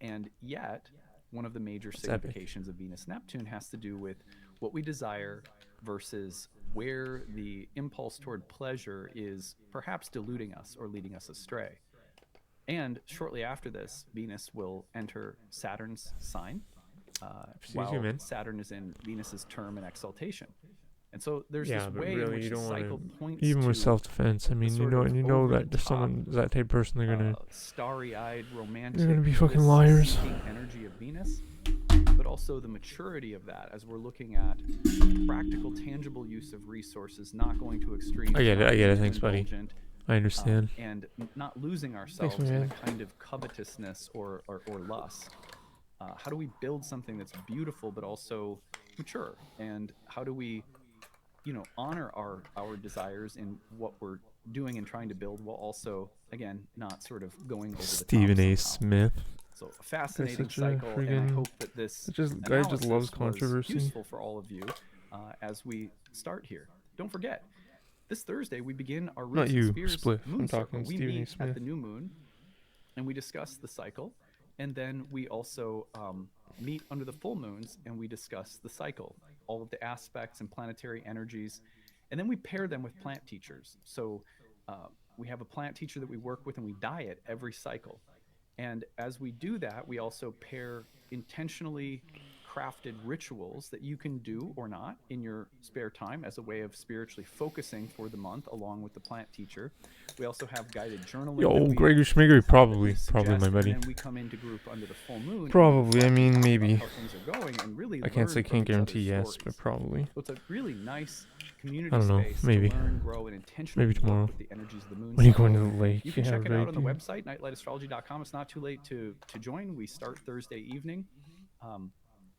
And yet, one of the major It's epic. significations of Venus Neptune has to do with what we desire versus where the impulse toward pleasure is perhaps deluding us or leading us astray. And shortly after this, Venus will enter Saturn's sign Excuse you, while man. Saturn is in Venus's term and exaltation. And so there's Yeah, this but way in really, which you the don't want cycle to. points Even with to self-defense, I the mean, sort of you know over the that there's top, someone, that type of person, starry-eyed, they're romantic, gonna be fucking liars. bliss-seeking energy of Venus, but also the maturity of that as we're looking at practical, tangible use of resources, not going to extremes, I get not it. being too Thanks, buddy. indulgent, I understand. and not losing Thanks, ourselves in a man. kind of covetousness or lust. How do we build something that's beautiful but also mature? And how do we, honor our desires in what we're doing and trying to build, while also, again, not sort of going over the top Stephen A. somehow? Smith. So a Guy's fascinating such a cycle, and I freaking. hope that this Guy just loves analysis was controversy. useful for all of you as we start here. Don't forget, this Thursday we begin our Not Roots and you, Spheres Spliff. moon I'm circle. talking We Stephen A. meet at Smith. the new moon, and we discuss the cycle, and then we also meet under the full moons, and we discuss the cycle, all of the aspects and planetary energies, and then we pair them with plant teachers. So we have a plant teacher that we work with, and we diet every cycle. And as we do that, we also pair intentionally crafted rituals that you can do or not in your spare time as a way of spiritually focusing for the month along with the plant teacher. We also have guided journaling that Yo, we Gregor Schmigger, probably suggest, my buddy. and then we come into group under the full moon. Probably, I And mean, talk maybe. about how things are going and really I can't learn from can't each guarantee other's yes, stories. but probably. So it's a really nice I community don't know, space maybe. to learn, grow, and intentionally Maybe tomorrow. work with the energies of the moon When you cycle. go into the lake, You can check it right, out on the dude. website, nightlightastrology.com. It's not too late to join. We start Thursday evening.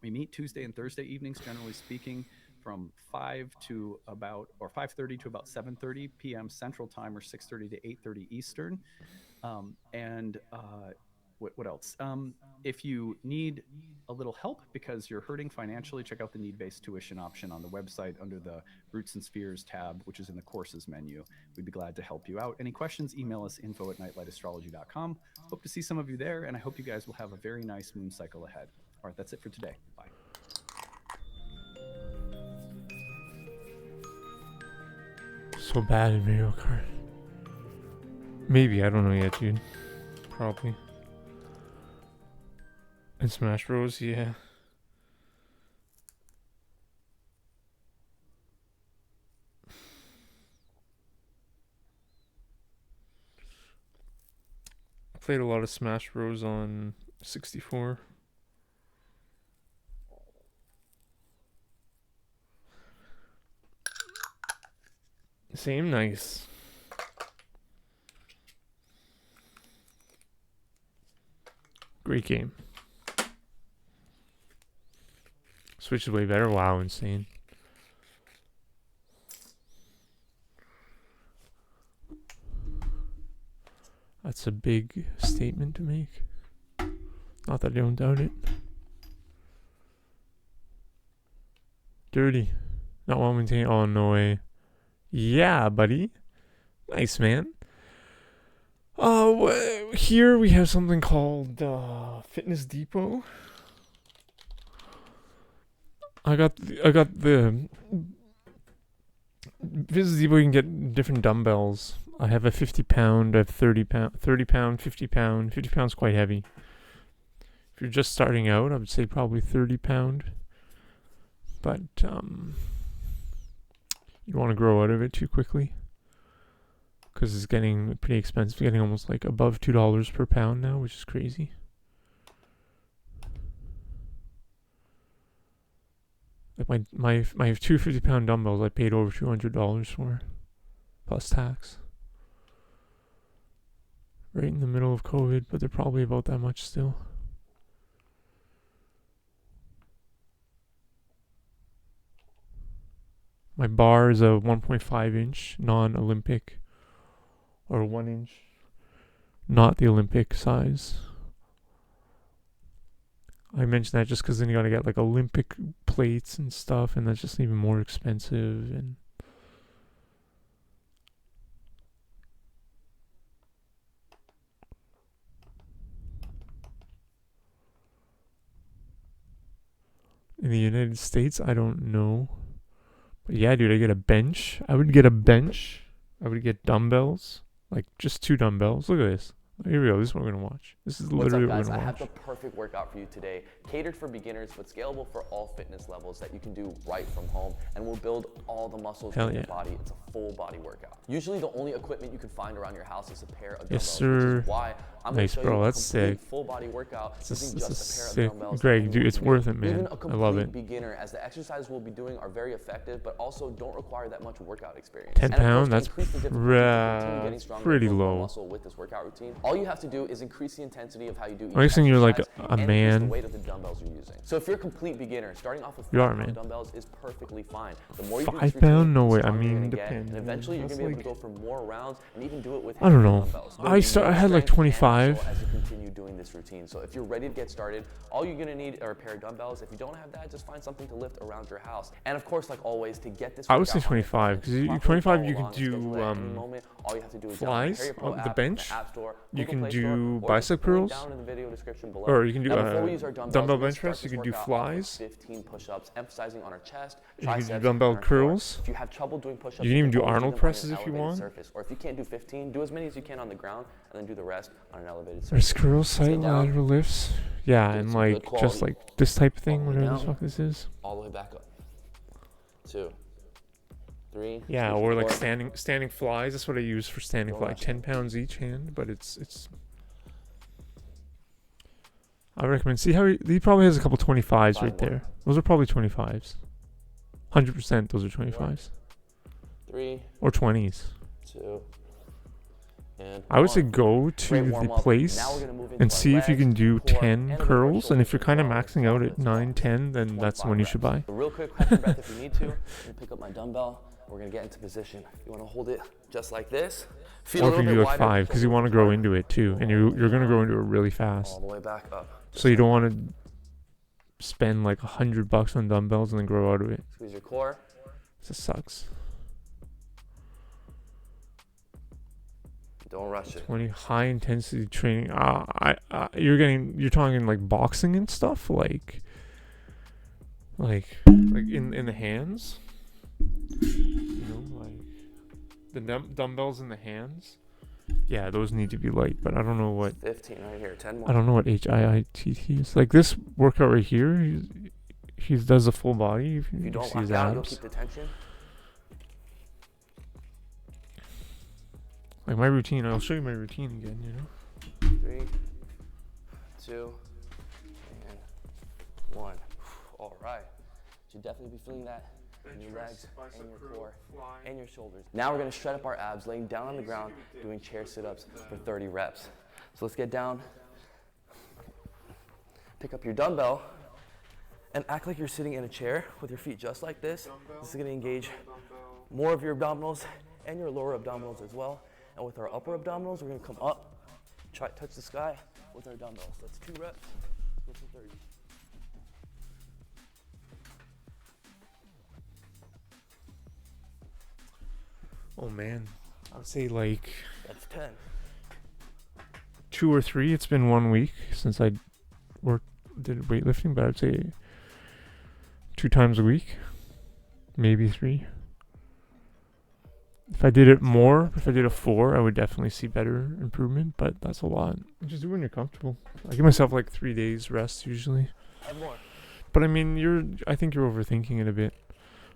We meet Tuesday and Thursday evenings, generally speaking, from 5 to about, or 5:30 to about 7:30 p.m. Central Time, or 6:30 to 8:30 Eastern. What else? If you need a little help because you're hurting financially, check out the need-based tuition option on the website under the Roots and Spheres tab, which is in the courses menu. We'd be glad to help you out. Any questions, email us info@nightlightastrology.com. Hope to see some of you there, and I hope you guys will have a very nice moon cycle ahead. All right, that's it for today. Bye. So bad in Mario Kart. Maybe, I don't know yet, dude. Probably. In Smash Bros, yeah. I played a lot of Smash Bros on 64. Same, nice. Great game. Switch is way better. Wow, insane. That's a big statement to make. Not that I don't doubt it. Dirty. Not well maintained. Oh, no way. Yeah, buddy. Nice, man. Here we have something called Fitness Depot. I got the Fitness Depot. You can get different dumbbells. I have a 50 pound, I have 30 pound, 30 pound, 50 pound. 50 pound's quite heavy. If you're just starting out, I would say probably 30 pound. But you don't want to grow out of it too quickly, because it's getting pretty expensive. It's getting almost like above $2 per pound now, which is crazy. Like my 250 pound dumbbells, I paid over $200 for, plus tax. Right in the middle of COVID, but they're probably about that much still. My bar is a 1.5 inch non-Olympic, or 1 inch, not the Olympic size. I mentioned that just because then you gotta get like Olympic plates and stuff, and that's just even more expensive. And in the United States, I don't know. But yeah, dude, I get a bench. I would get a bench. I would get dumbbells. Like just 2 dumbbells. Look at this. Here we go. This is what we're going to watch. This is literally what we're going to watch. I have the perfect workout for you today, catered for beginners, but scalable for all fitness levels that you can do right from home, and will build all the muscles in your body. It's a full body workout. Usually the only equipment you can find around your house is a pair of dumbbells. Yes, sir. Which is why I'm going to show you a complete full body workout using just a pair of dumbbells. Greg, dude, it's worth it, man. Even a I love it. complete beginner, as the exercises we'll be doing are very effective, but also don't require that much workout experience. 10 pounds, that's pretty low. Muscle with this workout routine. All you have to do is increase the intensity of how you do each I'm guessing you're like exercise a and man. the weight of the dumbbells you're using. So if you're a complete beginner, starting off with 5-pound dumbbells is perfectly fine. The more you do this 5 pound? routine, No way. the I stronger you're mean, gonna get, depends. and eventually you're gonna be able to go for more rounds and even do it with I don't know. dumbbells. I had like 25. As you continue doing this routine. So if you're ready to get started, all you're gonna need are a pair of dumbbells. If you don't have that, just find something to lift around your house. And of course, like always, to get this I would say 25, because 25 you can do all you have to do is flies on the bench. Store, you can do bicep curls, or you can do dumbbell bench press. You can do flies. 15 push-ups, emphasizing on our chest. You can do dumbbell curls. If you have trouble doing push-ups, you can even do Arnold presses if you want. Surface. Or if you can't do 15, do as many as you can on the ground, and then do the rest on an elevated surface. There's curls, side lateral lifts. Yeah, and like just like this type of thing, whatever the fuck this is. All the way back up. 2, 3. Yeah, or like standing flies. That's what I use for standing fly. 10 pounds each hand, but it's. I recommend. See how he probably has a couple 25s right there. Those are probably 25s. 100%. Those are 25s. 3 or 20s. 2. And I would say go to the place and see if you can do 10 curls, and if you're kind of maxing out at 9, 10, then that's the one you should buy. A real quick, catch your breath if you need to. I'm gonna pick up my dumbbell. We're gonna get into position. You wanna hold it just like this. Or if you do like 5, because you want to grow into it too, and you're gonna grow into it really fast. All the way back up. So you don't want to spend like $100 on dumbbells and then grow out of it. Squeeze your core. This sucks. Don't rush it. 20 high intensity training. You're talking like boxing and stuff, like in the hands. You know, like the dumbbells in the hands. Yeah, those need to be light, but I don't know what. 15 right here. 10 more. I don't know what HIIT is. Like this workout right here, he does a full body. If you don't see his abs. You'll keep the tension. Like my routine, I'll show you my routine again, you know? 3, 2, and 1. All right. Should definitely be feeling that in your legs and your core and your shoulders. Now we're gonna shred up our abs, laying down on the ground, doing chair sit-ups for 30 reps. So let's get down. Pick up your dumbbell and act like you're sitting in a chair with your feet just like this. This is gonna engage more of your abdominals and your lower abdominals as well. And with our upper abdominals, we're gonna come up, touch the sky with our dumbbells. That's 2 reps, go for 30. Oh man, I would say like That's 10. 2 or 3. It's been 1 week since I did weightlifting, but I'd say 2 times a week, maybe 3. If I did it more, if I did a 4, I would definitely see better improvement, but that's a lot. Just do when you're comfortable. I give myself like 3 days rest usually. And more. But I mean, I think you're overthinking it a bit.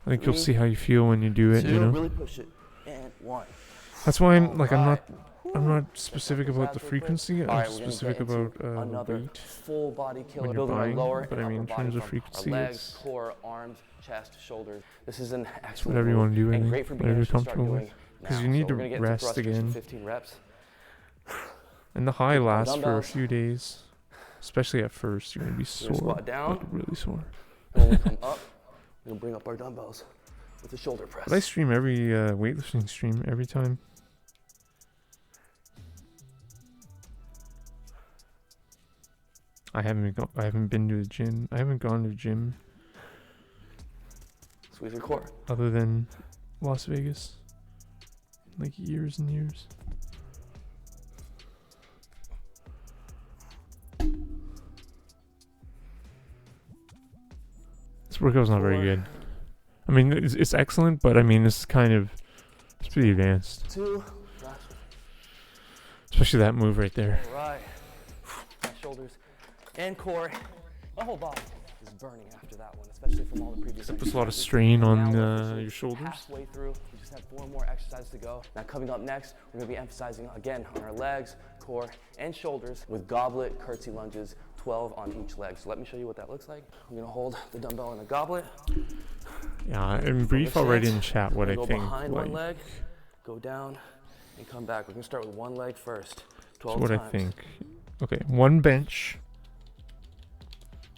I think you'll 3, see how you feel when you do it, 2, you know? really push it. And 1. That's why I'm Alright. not specific about the frequency. I'm Alright, we're gonna specific get into about another weight. full body killer, you're building our buying, lower but and I mean, upper in body terms of from frequency, our legs, it's core, arms, chest, shoulders. This is an excellent whatever you move want to do, I and think. great for Whatever you're beginners to start comfortable doing with. Because now. you need So to we're gonna get into rest thrusters for again. 15 reps. And the high With our lasts for a dumbbells. few days. Especially at first, you're going to be We're gonna sore. squat down. Like really sore. And when we come up, we're gonna bring up our dumbbells with the shoulder press. But I stream every weightlifting stream every time. I haven't been to the gym. I haven't gone to the gym Squeeze your core. other than Las Vegas. Like years and years. This workout's not very 4, good. I mean, it's excellent, but I mean, it's pretty advanced. 2, last Especially that move right there. one. All right. My shoulders and core. My whole body is burning after that one, especially from all the previous It puts a lot of exercises. strain Now on we're officially your shoulders. halfway through. We just have 4 more exercises to go. Now coming up next, we're gonna be emphasizing again on our legs, core, and shoulders with goblet curtsy lunges, 12 on each leg. So let me show you what that looks like. I'm gonna hold the dumbbell in a goblet. Yeah, and brief already in chat what I Go think. behind one Like, leg, go down, and come back. We're gonna start with one leg first. that's 12 what I times. think. Okay, 1 bench,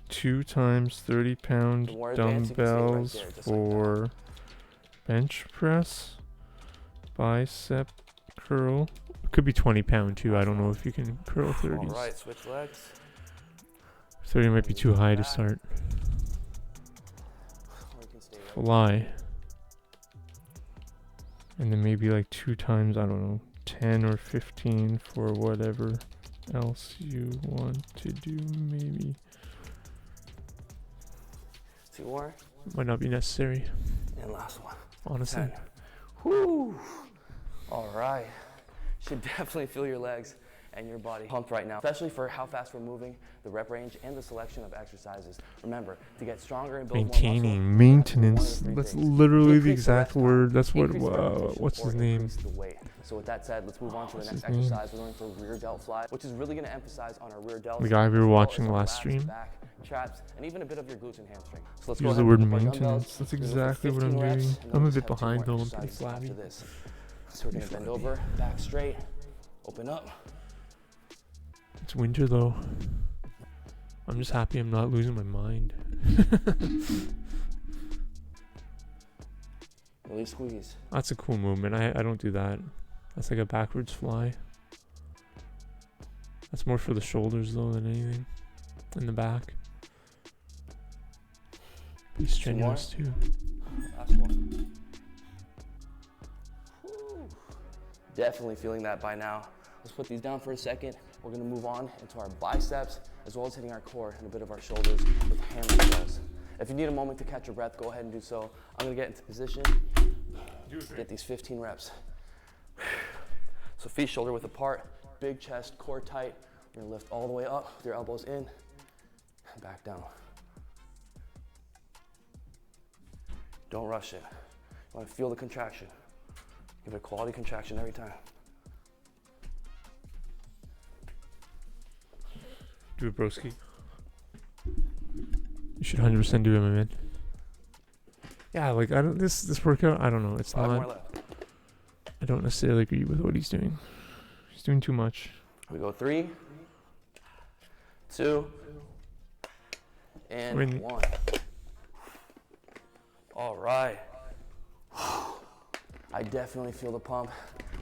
2 times 30-pound The more advanced you can see it right dumbbells there, just like that. for bench press, bicep curl. Could be 20-pound too. I don't know if you can curl 30s. All right, switch legs. 30 might be too high to start. Or you can stay right Fly. And then maybe like 2 times, I don't know, 10 or 15 for whatever else you want to do, maybe. 2 more, Might not be necessary, and last one. honestly. 10. Whoo! All right. Should definitely feel your legs and your body pumped right now, especially for how fast we're moving, the rep range, and the selection of exercises. Remember, to get stronger and build more muscle, Maintaining, maintenance. one of the 3 That's things. literally the Decrease exact rest time, word. That's what, increase the repetition, what's or his name? increase the weight. So with that said, let's move on to the What's next his name? exercise. We're going for rear delt fly, which is really going to emphasize on our rear delts. The guy we as were well watching as our last lats, stream. back, traps, and even a bit of your glutes and hamstring. So let's Use go the ahead word and pick up our maintenance. dumbbells. That's We're gonna go for exactly what I'm 15 reps, doing. and then I'm a we'll bit just have 2 behind more though. I'm pretty exercises after flabby. this. So we're going to bend over, back straight, open up. It's winter though. I'm just happy I'm not losing my mind. Release, squeeze. That's a cool movement. I don't do that. That's like a backwards fly. That's more for the shoulders though than anything. In the back. Pretty strenuous too. Last one. Whew. Definitely feeling that by now. Let's put these down for a second. We're gonna move on into our biceps, as well as hitting our core and a bit of our shoulders with hammer curls. If you need a moment to catch your breath, go ahead and do so. I'm gonna get into position, get these 15 reps. So feet shoulder width apart, big chest, core tight. You're gonna lift all the way up with your elbows in and back down. Don't rush it. You wanna feel the contraction. Give it a quality contraction every time. Do it, broski. You should 100% do it, my man. Yeah, like I don't. This workout, I don't know. It's 5 more not. left. I don't necessarily agree with what he's doing. He's doing too much. We go 3, 2, and Really? 1. All right. I definitely feel the pump.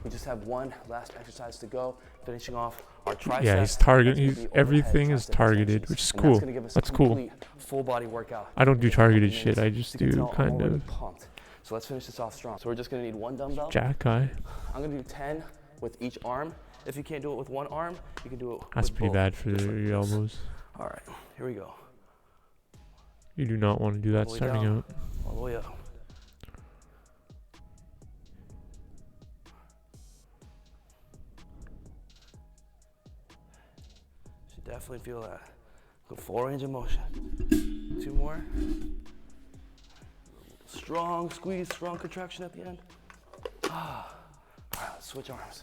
We just have one last exercise to go, finishing off our tricep. Yeah, he's That's target. gonna He's be overhead everything is tricep targeted, extensions, which is and cool. That's gonna give us That's a cool. complete full body workout. I don't do in a couple targeted shit. minutes. I just You can do tell I'm kind already of pumped. So let's finish this off strong. So we're just gonna need one dumbbell. Jack guy. I'm gonna do 10 with each arm. If you can't do it with one arm, you can do it That's with pretty both. bad for Just like your this. elbows. All right, here we go. You do not want to do that All the way starting down. out. All the way up. Should definitely feel that. Go full range of motion. 2 more. Strong squeeze, strong contraction at the end. All right, let's switch arms.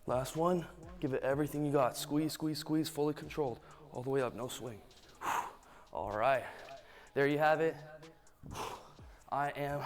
Last one, give it everything you got. Squeeze, squeeze, squeeze, fully controlled. All the way up, no swing. All right, there you have it. I am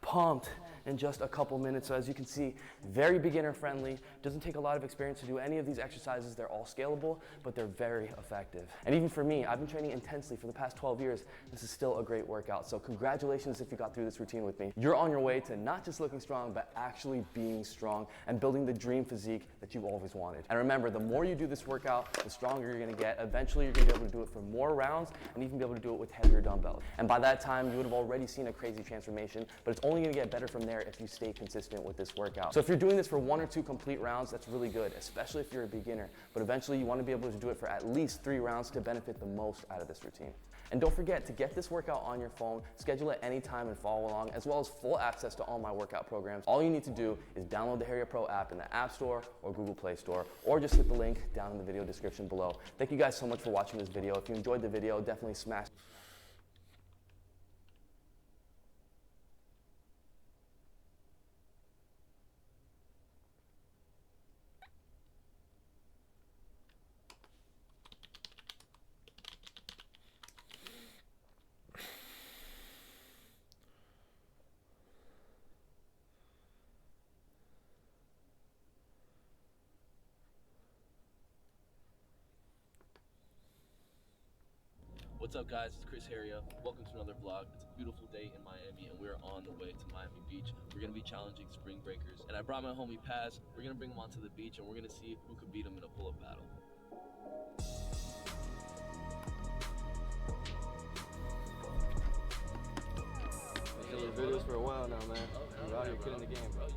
pumped in just a couple minutes. So as you can see, very beginner friendly. Doesn't take a lot of experience to do any of these exercises. They're all scalable, but they're very effective. And even for me, I've been training intensely for the past 12 years. This is still a great workout. So congratulations if you got through this routine with me. You're on your way to not just looking strong, but actually being strong and building the dream physique that you've always wanted. And remember, the more you do this workout, the stronger you're gonna get. Eventually, you're gonna be able to do it for more rounds and even be able to do it with heavier dumbbells. And by that time, you would have already seen a crazy transformation, but it's only gonna get better from there if you stay consistent with this workout. So if you're doing this for 1 or 2 complete rounds, that's really good, especially if you're a beginner. But eventually, you wanna be able to do it for at least 3 rounds to benefit the most out of this routine. And don't forget to get this workout on your phone, schedule it anytime and follow along, as well as full access to all my workout programs. All you need to do is download the Harrier Pro app in the App Store or Google Play Store, or just hit the link down in the video description below. Thank you guys so much for watching this video. If you enjoyed the video, definitely smash. What's up, guys? It's Chris Harrier. Welcome to another vlog. It's a beautiful day in Miami, and we're on the way to Miami Beach. We're gonna be challenging spring breakers, and I brought my homie Paz. We're gonna bring him onto the beach, and we're gonna see who can beat him in a pull-up battle. I've done videos for a while now, man. You're out here killing the game, bro. A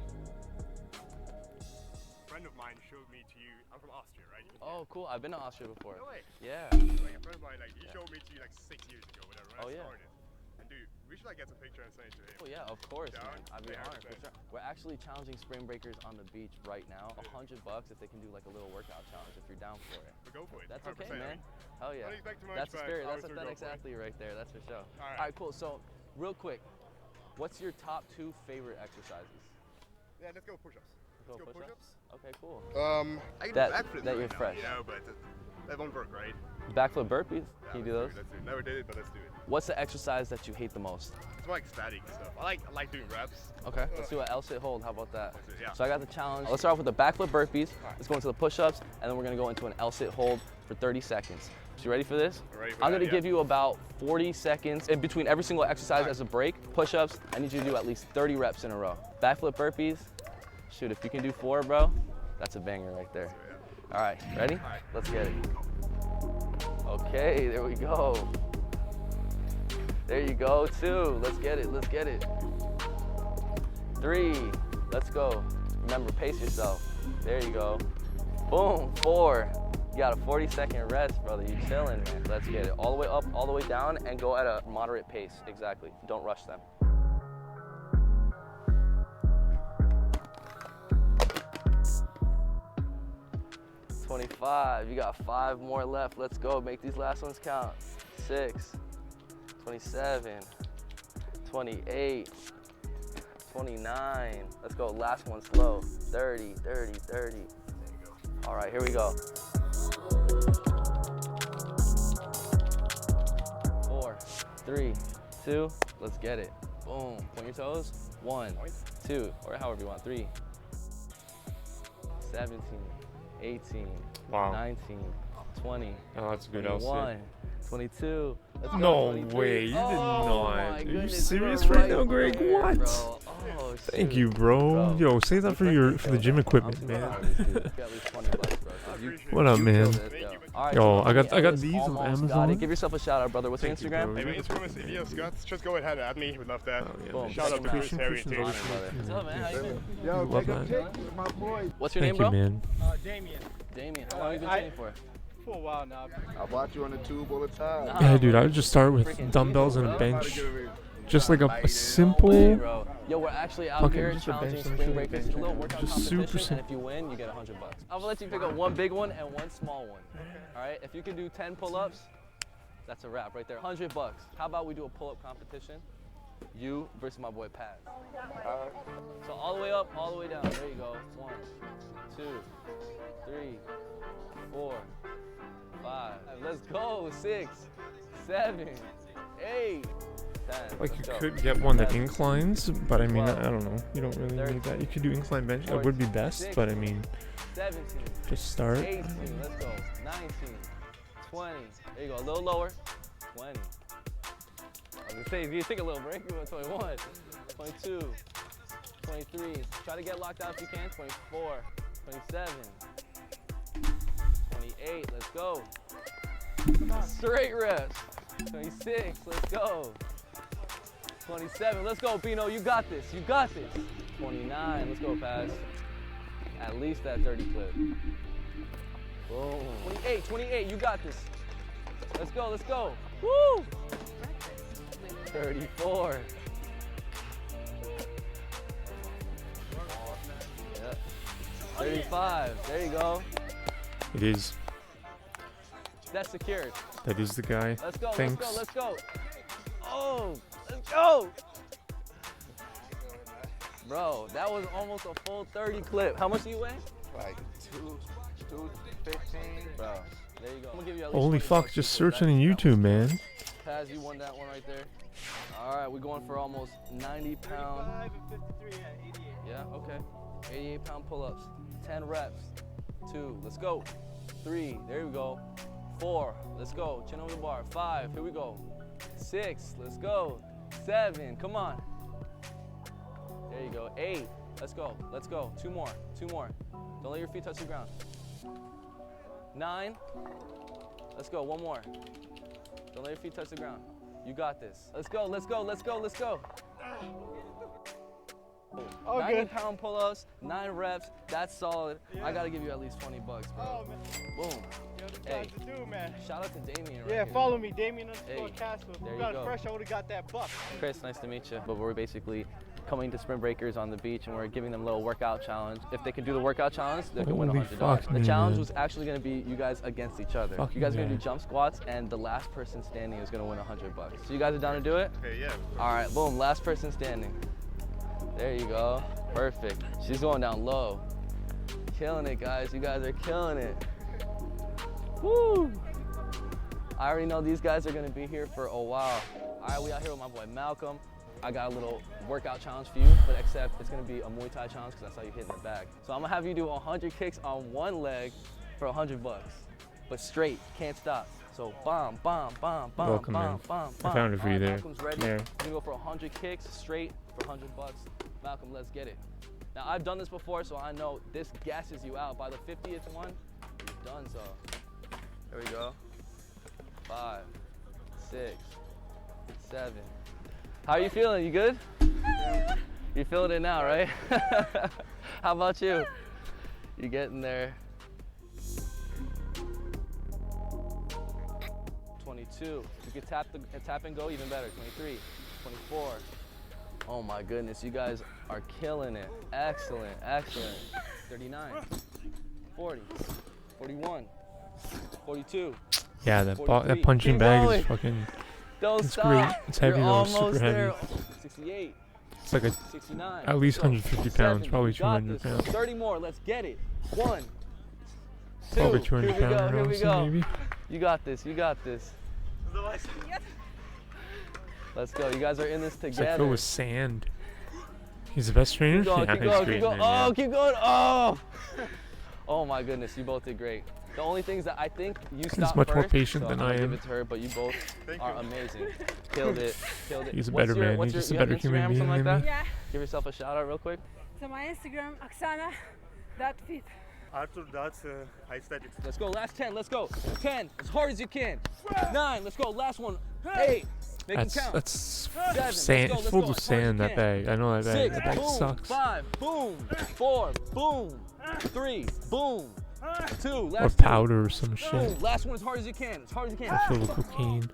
friend of mine showed me to you. I'm from Austria, right? Oh, cool. I've been to Austria before. No way. Yeah. Like a friend of mine, like he showed me to you like 6 years ago, whatever. When Oh, I yeah. started. And dude, we should like get some picture and send it to him. Oh yeah, of course, Down? man. I'd be Yeah, honored for 100%. sure. We're actually challenging spring breakers on the beach right now. $100 if they can do like a little workout challenge. If you're down for it. But go for it. That's 100%. okay, man. Hell yeah. Don't expect too much, That's the but spirit. I That's would still that go for it. athlete right there. That's for sure. All right. All right, cool. So, real quick, what's your top 2 favorite exercises? Yeah, let's go push-ups. Go Let's go push-ups? push-ups. Okay, cool. I can That- do backflips that right you're now, fresh. You know, but that won't work, right? Backflip burpees. Yeah, Can you do those? let's do it. Never did it, but let's do it. What's the exercise that you hate the most? It's more like static stuff. I like doing reps. Okay, let's do an L-sit hold. How about that? That's it, yeah. So I got the challenge. Let's start off with the backflip burpees. Let's go into the push-ups, and then we're gonna go into an L-sit hold for 30 seconds. So you ready for this? We're ready for I'm that, gonna yeah. give you about 40 seconds in between every single exercise as a break. Push-ups, I need you to do at least 30 reps in a row. Backflip burpees, shoot, if you can do 4, bro, that's a banger right there. All right, ready? Let's get it. Okay, there we go. There you go, 2. Let's get it, let's get it. 3, let's go. Remember, pace yourself. There you go. Boom, 4. You got a 40-second rest, brother. You chilling, man. Let's get it. All the way up, all the way down, and go at a moderate pace. Exactly. Don't rush them. $25. You got 5 more left. Let's go. Make these last ones count. 6, 27, 28, 29. Let's go. Last one slow. 30, 30, 30. All right, here we go. 4, 3, 2. Let's get it. Boom. Point your toes. 1, 2, or however you want. 3, 17, 18, Wow. 19, 20, Oh, that's a good 21, L-sit. 22. Let's go. No 23. way, you did Oh, not. my Are you goodness, serious you're right now, Greg? there, What? bro. Oh, Thank shoot. you, bro. Yo, save that for the gym I'm equipment, too man. proud of this dude. Got at least 20 bucks, bro. You What up, man? killed it, yo. All right, Yo, so I got Ellis these on almost got Amazon. it. Give yourself a shout out, brother. What's your Thank you, Instagram? bro. Hey, my Instagram is Elias Guts. Just go ahead and add me. Would love that. Oh, yeah, Boom. man. Shout out to Chris Harriet too. Honor, brother. What's up, man? How you been? Yo, Love take a that. pic with my boy. What's your Thank name, you, bro? man. Damien. Damien. How long have you been training for? For a while now. I watch you on the tube all the time. Nah, Yeah, dude, bro. I would just start with Freaking dumbbells diesel, and a bro. bench. Just like a No way, simple. bro. Yo, we're actually out Fucking here just a challenging bench, spring just a breakers. bench. A little workout Just super competition, and simple. if you win, you get $100. I'm gonna let you pick up one big one and one small one. All right? If you can do 10 pull-ups, that's a wrap right there. $100. How about we do a pull-up competition? You versus my boy Pat. So all the way up, all the way down. There you go. 1, 2, 3, 4, 5. Let's go. 6, 7, 8, 10. Like you Let's go. could get one that 11, inclines, but I mean, 12, I don't know. You don't really 13, need that. You could do incline bench. That would be 14, best, but I mean, 17, just start. 18, let's go. 19, 20. There you go. A little lower. 20. I was gonna say, if you take a little break, you want 21, 22, 23. Try to get locked out if you can. 24, 27, 28. Let's go. Straight reps. 26. Let's go. 27. Let's go, Bino. You got this. You got this. 29. Let's go, pass. At least that 30 clip. Boom. 28. 28. You got this. Let's go. Let's go. Woo! 34. Yep. 35. There you go. It is. That's secured. That is the guy. Let's go. Thanks. Let's go. Let's go. Oh, let's go. Bro, that was almost a full 30 clip. How much do you weigh? Like 215. Bro, there you go. I'm gonna give you at least Holy 20 fuck, bucks just because search on YouTube, man. Paz, you won that one right there. All right, we're going for almost 90 pound. 53 at 88. Yeah, okay. 88 pound pull-ups. 10 reps. 2, let's go. 3, there we go. 4, let's go. Chin over the bar. 5, here we go. 6, let's go. 7, come on. There you go. 8, let's go. Let's go. 2 more. 2 more. Don't let your feet touch the ground. 9, let's go. 1 more. Don't let your feet touch the ground. You got this. Let's go. Let's go. Let's go. Let's go. Oh, 90 good. pound pull-ups, 9 reps. That's solid. Yeah. I gotta give you at least 20 bucks, bro. Oh, man. Boom. Yo, this Hey. guy's the dude, man. Shout out to Damien right Yeah, here. follow me, Damien Hey, _ Castle. If there we you got go. it fresh, I would have got that buck. Chris, nice to meet you. But we're basically coming to sprint breakers on the beach and we're giving them a little workout challenge. If they can do the workout challenge, they can win Holy $100. fuck The me, challenge man. was actually gonna be you guys against each other. Fucking You guys are gonna yeah. do jump squats and the last person standing is gonna win $100. So you guys are down to do it? Okay, yeah. All right, boom, last person standing. There you go, perfect. She's going down low. Killing it, guys, you guys are killing it. Woo! I already know these guys are gonna be here for a while. All right, we out here with my boy Malcolm. I got a little workout challenge for you, but except it's gonna be a Muay Thai challenge because that's how you hit in the back. So I'm gonna have you do 100 kicks on one leg for $100, but straight, can't stop. So bomb, bomb, bomb, bomb, Welcome, bomb, man. bomb, I bomb. found it for you All right, there. Malcolm's ready. There. We're gonna go for 100 kicks straight for $100. Malcolm, let's get it. Now I've done this before, so I know this gasses you out. By the 50th one, you're done. So there we go. 5, 6, 7. How are you feeling? You good? You're feeling it now, right? How about you? You getting there? 22. You could tap and go even better. 23, 24. Oh my goodness, you guys are killing it. Excellent, excellent. 39, 40, 41, 42. Yeah, that 43. punching Keep bag going. is fucking. Don't It's stop. great. It's heavy You're though, it's almost super there. heavy. 68, It's like a 69. at least Let's go. 150 pounds, 70. probably You got 200 this. pounds. 30 more. Let's get it. 1, 2. Probably 200 Here we go. pounds, Here we honestly, go. maybe. You got this. You got this. Let's go. You guys are in this It's like together. filled with sand. He's the best trainer? Keep going, Yeah, keep he's going, great, keep going. man, yeah. Oh, keep going. Oh! Oh my goodness, you both did great. The only things that I think you He's stopped much more first, patient so than I'm gonna I give am. it to her, but you both are amazing. Killed it. Killed it. He's a What's better your- man. what's He's just your- a you have better human Instagram, being something like than that? me. Yeah. Give yourself a shout out real quick. So my Instagram, Oksana.fit. Arthur, that's aesthetics. Let's go. Last 10. Let's go. 10. As hard as you can. 9. Let's go. Last one. 8. Make them count. That's 7. sand. Let's go, Full let's of go. sand. That bag. I know that bag. 6. That bag Boom. sucks. 5. Boom. 4. Boom. 3. Boom. 2. Or Last powder or some 2. shit. Boom. Last one as hard as you can. As hard as you can. Or filled with cocaine.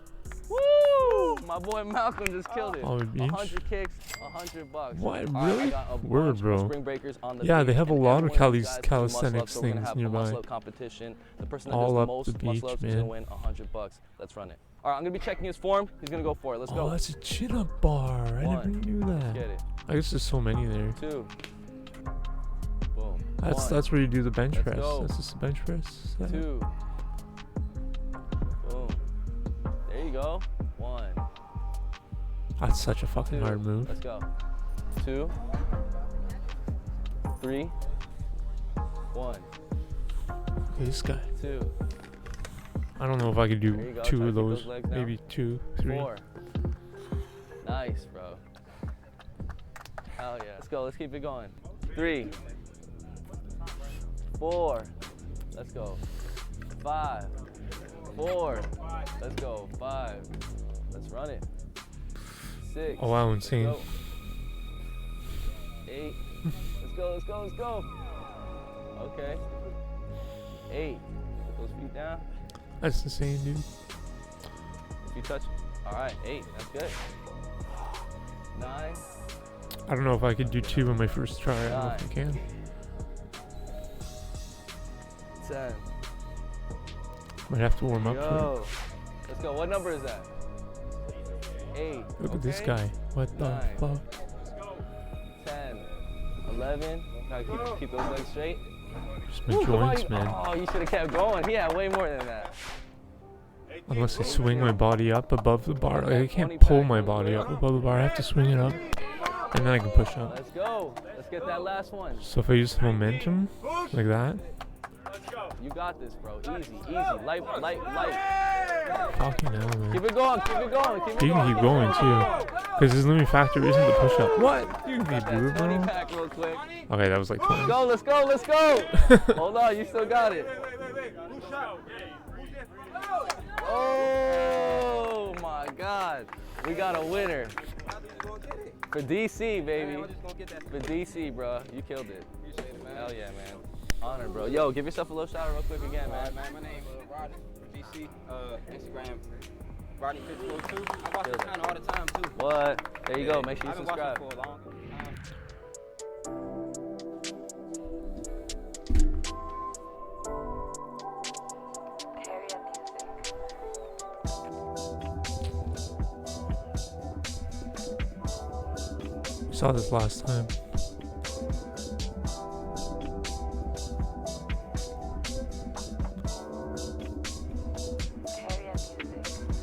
Woo! My boy Malcolm just killed it. Palm Beach. 100 kicks, $100. What? All right, I Really? got a Word, bunch of bro. spring breakers on the Yeah, beach, they have a and lot of every one you guys do calisthenics muscle up, so we're gonna things have a nearby. muscle up competition. The person that All does the up most the muscle beach, ups is man. gonna win $100. Let's run it. All right, I'm gonna be checking his form. He's gonna go for it. Let's Oh, go. that's a chin-up bar. I never 1. knew that. Get it. I guess there's so many there. 2. Boom. That's where you do the bench Let's press. go. That's just the bench press. Is that it? 2. Boom. There you go. 1. That's such a fucking 2. hard move. Let's go. 2. 3. 1. Okay, this guy. 2. I don't know if I could There do you go. 2 Try of to keep those. legs down. Maybe 2, 3. 4. Nice, bro. Hell yeah. Let's go. Let's keep it going. 3. 4. Let's go. 5. 4. Let's go. 5. Let's run it. 6. Oh wow, insane. Let's go. 8. Let's go. Let's go. Let's go. Okay. 8. Put those feet down. That's insane, dude. If you touch. All right. 8. That's good. 9. I don't know if I could do 2 on my first try. I don't know if I can. 10. Might have to warm up for Yo. Let's go. What number is that? 8. it. Look at this Okay. guy. What the 9. fuck? 10. 11. Gotta keep those legs straight. Just my Ooh, come on, joints, man. Oh, you should have kept going. He had way more than that. Unless I swing my body up above the bar. Like, I 20 can't pull pack. my body up above the bar. I have to swing it up. And then I can push up. Let's go. Let's get that last one. So if I use momentum, like that, You got this, bro. Easy, easy. Light. fucking hell, man. Keep it going. Keep it going. Keep it You going. can keep going too. Because his limiting factor isn't the push up. What? You Got can do it, that 20 bro. pack real quick. Okay, that was like 20. Go. Let's go. Let's go. Hold on. You still got it. Oh my God. We got a winner. For DC, baby. For DC, bro. You killed it. Hell yeah, man. Honor, bro. Yo, give yourself a little shout out real quick again, man. My name is Rodney, DC, Instagram, Rodney5402. I watch this channel all the time, too. What? There you go. Make sure you I've been subscribe. watching for a long time. We saw this last time.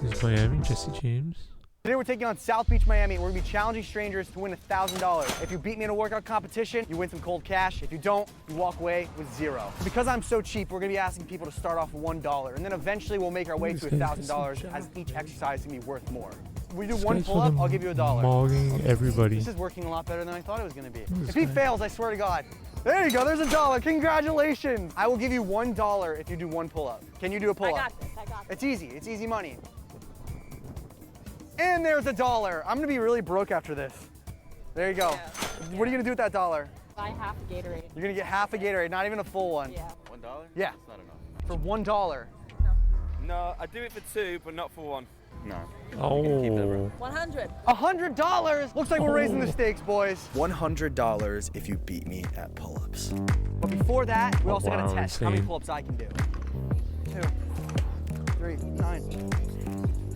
This is Miami, Jesse James. Today we're taking on South Beach, Miami. We're gonna be challenging strangers to win $1,000. If you beat me in a workout competition, you win some cold cash. If you don't, you walk away with 0. Because I'm so cheap, we're gonna be asking people to start off with $1, and then eventually we'll make our way to $1,000 as each exercise can be worth more. If we do one pull-up, I'll give you $1. Mogging everybody. This is working a lot better than I thought it was gonna be. If he fails, I swear to God. There you go, there's $1. Congratulations. I will give you $1 if you do one pull-up. Can you do a pull-up? I got this. It's easy. It's easy money. And there's $1. I'm gonna be really broke after this. There you go. Yeah. What are you gonna do with that $1? Buy half a Gatorade. You're gonna get half a Gatorade, not even a full one. Yeah. $1? Yeah. That's not enough. For $1. No, I do it for 2, but not for 1. No. Oh. 100. $100? Looks like we're raising the stakes, boys. $100 if you beat me at pull-ups. But before that, we also gotta wow, test how many insane. pull-ups I can do. 2, 3, 9,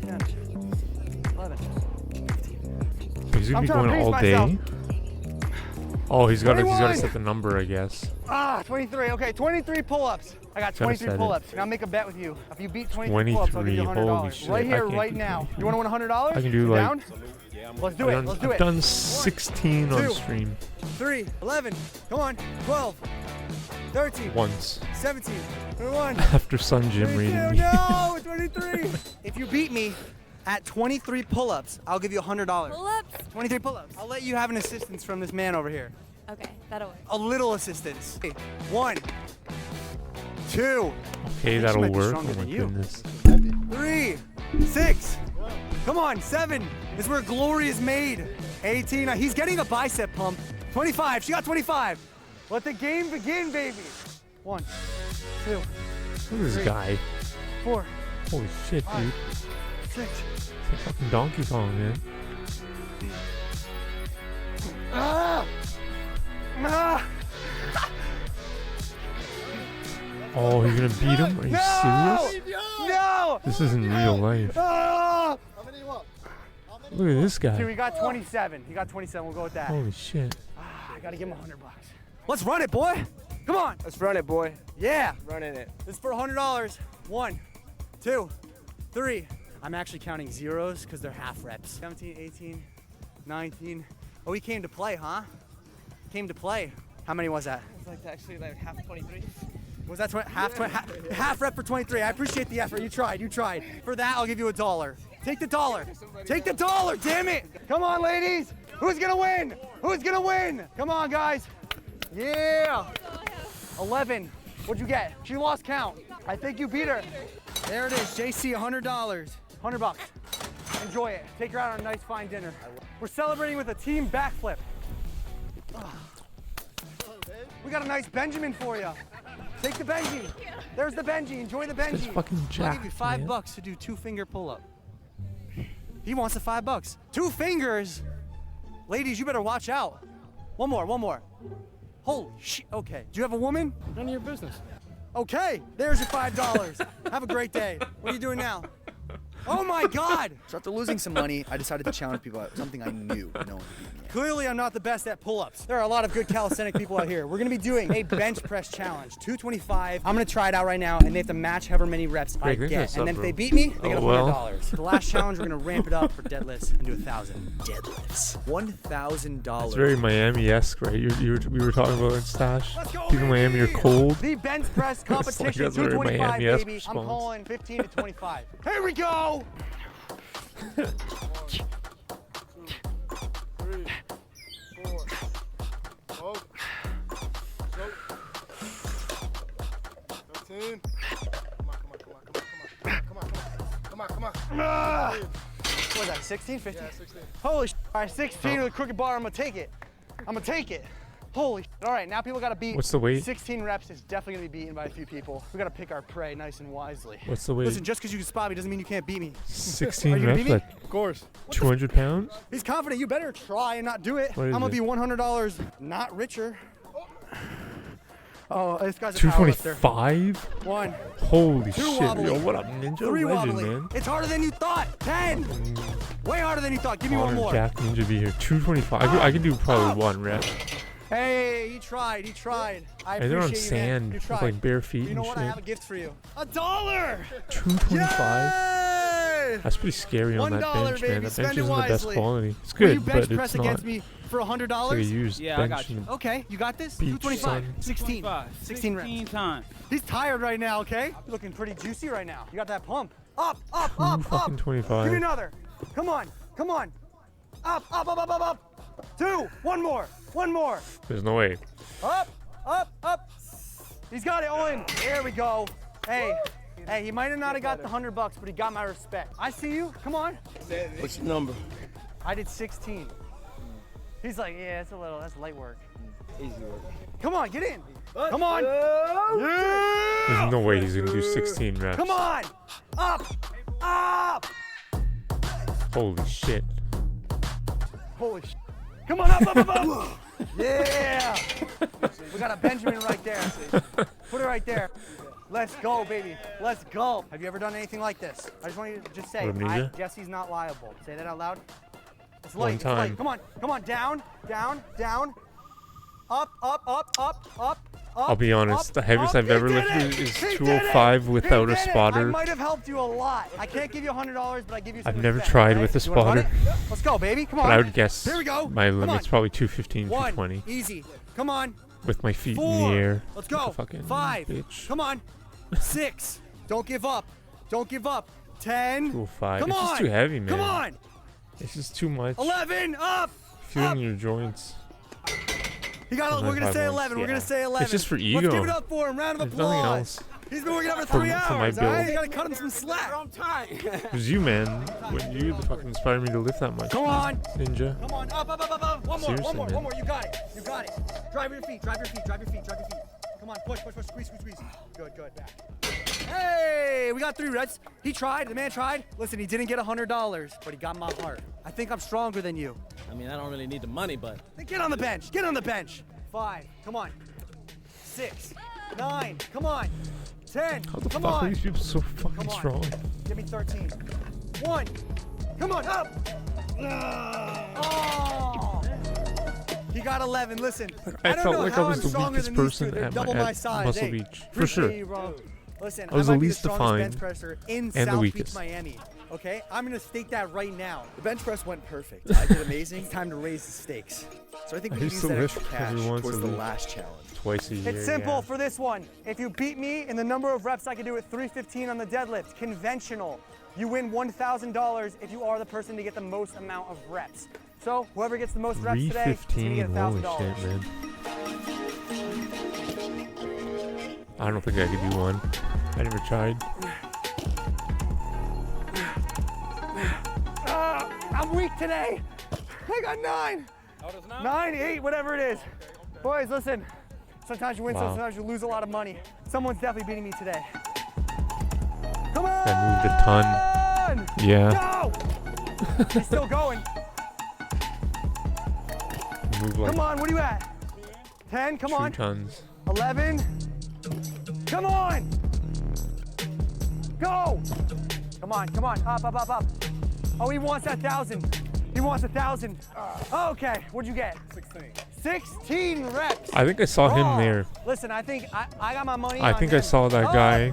10, 11. He's gonna I'm be trying to going pace all myself. day. Oh, he's gotta 21. set the number, I guess. 23. Okay, 23 pull-ups. I got Gotta 23 set it. pull-ups. Now make a bet with you. If you beat 23 pull-ups, I'll give you 23, holy $100. shit, Right I here, can't right do now. 23. You want to win $100? I can do You like- down? Let's do it. Let's do I've it. done 16 on 2, stream. 3, 11. Come on. 12, 13, Once. 17, 21, After Sun Gym 22, rated me. no, 23. If you beat me at 23 pull-ups, I'll give you $100. Pull-ups? 23 pull-ups. I'll let you have an assistance from this man over here. Okay, that'll work. A little assistance. 1, 2, Okay, she that'll might be work. stronger Oh my than you. goodness. 3, 6. Come on, 7. This is where glory is made. 18. He's getting a bicep pump. 25. She got 25. Let the game begin, baby. 1, 2, Look at this 3, guy. 4, Holy shit, 5, dude. 6. It's like fucking Donkey Kong, man. Ah! Ah! Oh, you're gonna beat him? Are you serious? No! This isn't real life. Ah! Look at this Dude, guy. we got 27. He got 27. We'll go with that. Holy shit. I gotta give him $100. Let's run it, boy. Come on. Let's run it, boy. Yeah. Running it. This is for $100. 1, 2, 3. I'm actually counting zeros because they're half reps. 17, 18, 19. Oh, he came to play, huh? Came to play. How many was that? It's like actually like half 23. Was that half rep for 23? I appreciate the effort. You tried. You tried. For that, I'll give you $1. Take the $1. Take the $1. Damn it. Come on, ladies. Who's gonna win? Who's gonna win? Come on, guys. Yeah. 11. What'd you get? She lost count. I think you beat her. There it is. JC, $100. $100. Enjoy it. Take her out on a nice, fine dinner. We're celebrating with a team backflip. We got a nice Benjamin for you. Take the Benji. There's the Benji. Enjoy the Benji. It's fucking I'll give you jacked, $5 man. to do 2-finger pull-up. He wants the $5. 2 fingers. Ladies, you better watch out. One more. Holy shit. Okay. Do you have a woman? None of your business. Okay. There's your $5. Have a great day. What are you doing now? Oh my God. So after losing some money, I decided to challenge people at something I knew no one could beat me at. Clearly, I'm not the best at pull-ups. There are a lot of good calisthenic people out here. We're gonna be doing a bench press challenge, 225. I'm gonna try it out right now, and they have to match however many reps I Greg, get. what's And up, then if bro? they beat me, they get Oh, $100. well. The last challenge, we're gonna ramp it up for deadlifts and do 1,000 deadlifts. $1,000. It's very Miami-esque, right? We were talking about in Stash. Let's go, People in Miami are cold. The bench press competition, that's very 225, Miami-esque baby. I'm response. calling 15 to 25. Here we go. 3, 4. Oh. 13. Come on. What was that, 16, 15? Yeah, 16. Holy shit. All right, 16 with a crooked bar. I'm gonna take it. Holy shit. All right, now people gotta beat. What's the weight? 16 reps is definitely gonna be beaten by a few people. We gotta pick our prey nice and wisely. What's the weight? Listen, just because you can spot me doesn't mean you can't beat me. 16 Are you gonna reps, beat me? like Of course. 200 pounds? He's confident. You better try and not do it. What is I'm gonna it? be $100 not richer. Oh, this guy's a powerlifter. 225? 1, Holy 2 shit. wobbly. Yo, what up, Ninja 3 Legend, wobbly. man? It's harder than you thought. 10. Way harder than you thought. Give me one more. Jack Ninja be here. 225. I could do probably 1 rep. Hey, he tried. I And they're on appreciate you, man. sand You with tried. like bare feet You know and what? I shit. have a gift for you. $1. 225? Yay! That's pretty scary on that $1, bench, baby. man. That Spend bench it isn't the best wisely. quality. It's Will you good, bench but press it's not. against me for $100? It's like a used Yeah, I bench. got you. in the Okay, you got this? Beach 225, sun. 16. 16 reps. 16 times. He's tired right now, okay? You're looking pretty juicy right now. You got that pump. Up. 225. Give me another. Come on. Up. 2. One more. There's no way. Up. He's got it, Owen. There we go. Hey, he might have not got the $100, but he got my respect. I see you. Come on. What's your number? I did 16. He's like, yeah, that's light work. Easy work. Come on, get in. Come on. There's no way he's gonna do 16 reps. Come on. Up. Holy shit. Holy sh! Come on, up! Yeah! We got a Benjamin right there. Put it right there. Let's go, baby. Let's go. Have you ever done anything like this? I just want you to just say, What, Amnesia? Jesse's not liable. Say that out loud. It's One late. It's time. late. Come on. Down. Up. I'll be honest, the heaviest I've He ever did lifted it! is He did 205 it! without He a did it! I spotter. might have helped you a lot. I can't give you $100, but I give you some I've never respect, tried okay? with a You wanna run spotter. it? Let's go, baby. Come on. But I would guess Here we go. my Come limit's on. probably 215, 1, 220. easy. Come on. with my feet in 4. the air. Let's like go. a fucking 5. bitch. Come on. 6. Don't give up. Don't give up. 10. Cool 5. Come It's just on. too heavy, man. Come on. It's just too much. 11. Up. Feeling your joints. He got. And We're then gonna say 5 11. We're yeah. gonna say 11. It's just for Let's ego. give it up for him. Round of There's nothing applause. else. He's been working out for For- 3 for my hours. All right, build. you gotta cut him some slack. It was you, man. When you the fucking inspired me to lift that much. Come on. Ninja. Come on. Up. One more. Seriously, One more. man. One more. You got it. You got it. Drive your feet. Drive your feet. Drive your feet. Drive your feet. Come on. Push. Squeeze. Good. Back. Hey, we got 3 reps. He tried. The man tried. Listen, he didn't get $100, but he got my heart. I think I'm stronger than you. I mean, I don't really need the money, but Then get on the bench. Get on the bench. 5. Come on. 6. 9. Come on. 10. How the Come fuck are on. these people so Come fucking on. strong? Give me 13. 1. Come on. Up. Oh. He got 11. Listen. I don't felt know like how I was I'm the stronger weakest than these person two. They're at double my at size. Muscle Hey, Beach. For appreciate sure. you, bro. Listen, I was might the be least strongest bench defined presser in and the South Beach, weakest. Miami. Okay, I'm gonna state that right now. The bench press went perfect. I did amazing. It's time to raise the stakes. So I think I we can used use to that lift extra cash every once towards a the week. last challenge. Twice a year. It's simple yeah. for this one. If you beat me in the number of reps I can do at 315 on the deadlift, conventional, you win $1,000 if you are the person to get the most amount of reps. So whoever gets the most reps today is gonna get 315. Holy $1,000. shit, man. I don't think I could do one. I never tried. I'm weak today. I got 9. 9, 8, whatever it is. Boys, listen. Sometimes you win, Wow. sometimes you lose a lot of money. Someone's definitely beating me today. Come on! That moved a ton. Yeah. Go! He's still going. Move like Come on, what are you at? 10, come 2 on. tons. 11. Come on! Go! Come on, up. Oh, he wants that 1,000. He wants 1,000. Okay, what'd you get? 16 reps. I think I saw him Oh, there. Listen, I think I got my money I on think him. I saw that Oh, guy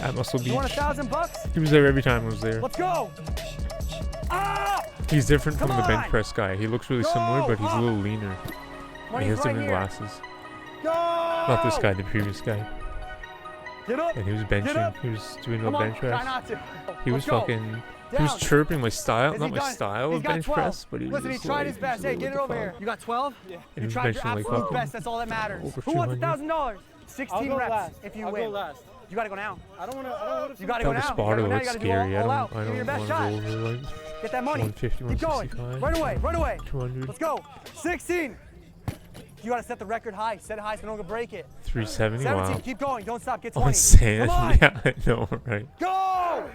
at Muscle Beach. You want $1,000? He was there every time I was there. Let's go. Ah! He's different from Come the bench on. press guy. He looks really similar, but he's a little leaner. And he Money's has right different here. glasses. Go! Not this guy, the previous guy. Get up. And he was Get up. benching. He was doing a Come on, bench try press. not to. He was Let's go. fucking. He was Down. chirping my style, Is not he my done? style He's of got bench 12. press, but he was Listen, he just tried like, his best. just Hey, like, get it what over the here. fuck? You got 12? And You he was tried your benching like absolute fucking best. That's all that matters. over Who wants 200. $1,000? I'll 16 go reps last. if you I'll win. go last. You gotta go now. I don't want to. You gotta go That now. spotter You looks gotta go scary. all I out. don't Give it your best want shot. to go over like Get that money. 150, Keep going. 165. Right away. 200. Let's go. 16. You gotta set the record high. Set it high so no one can break it. 370. 17. Wow. Keep going. Don't stop. Get 20. On sand. Come on. Yeah, I know, right? Go!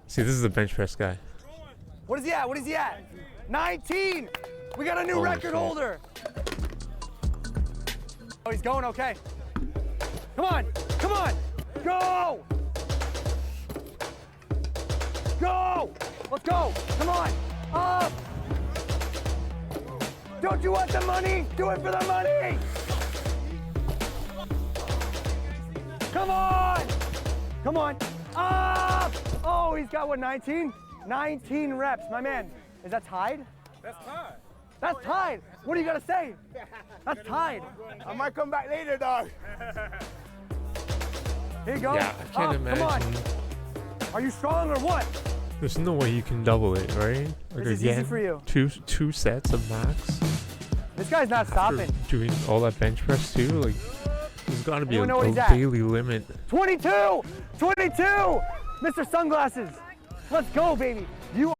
See, this is the bench press guy. What is he at? 19. We got a new Holy record shit. holder. Oh, he's going okay. Come on. Go! Let's go. Come on. Up. Don't you want the money? Do it for the money. Come on. Up. Oh, he's got what, 19? 19 reps. My man, is that tied? That's tied. What are you gonna say? That's tied. I might come back later, dog. Here you go. Yeah, I can't Up. Come on. imagine. Are you strong or what? There's no way you can double it, right? Like This is easy again, for you. two sets of max. This guy's not After stopping. doing all that bench press too, like there's got to be Anyone know a what he's at? daily limit. 22! Mr. Sunglasses. Let's go, baby. You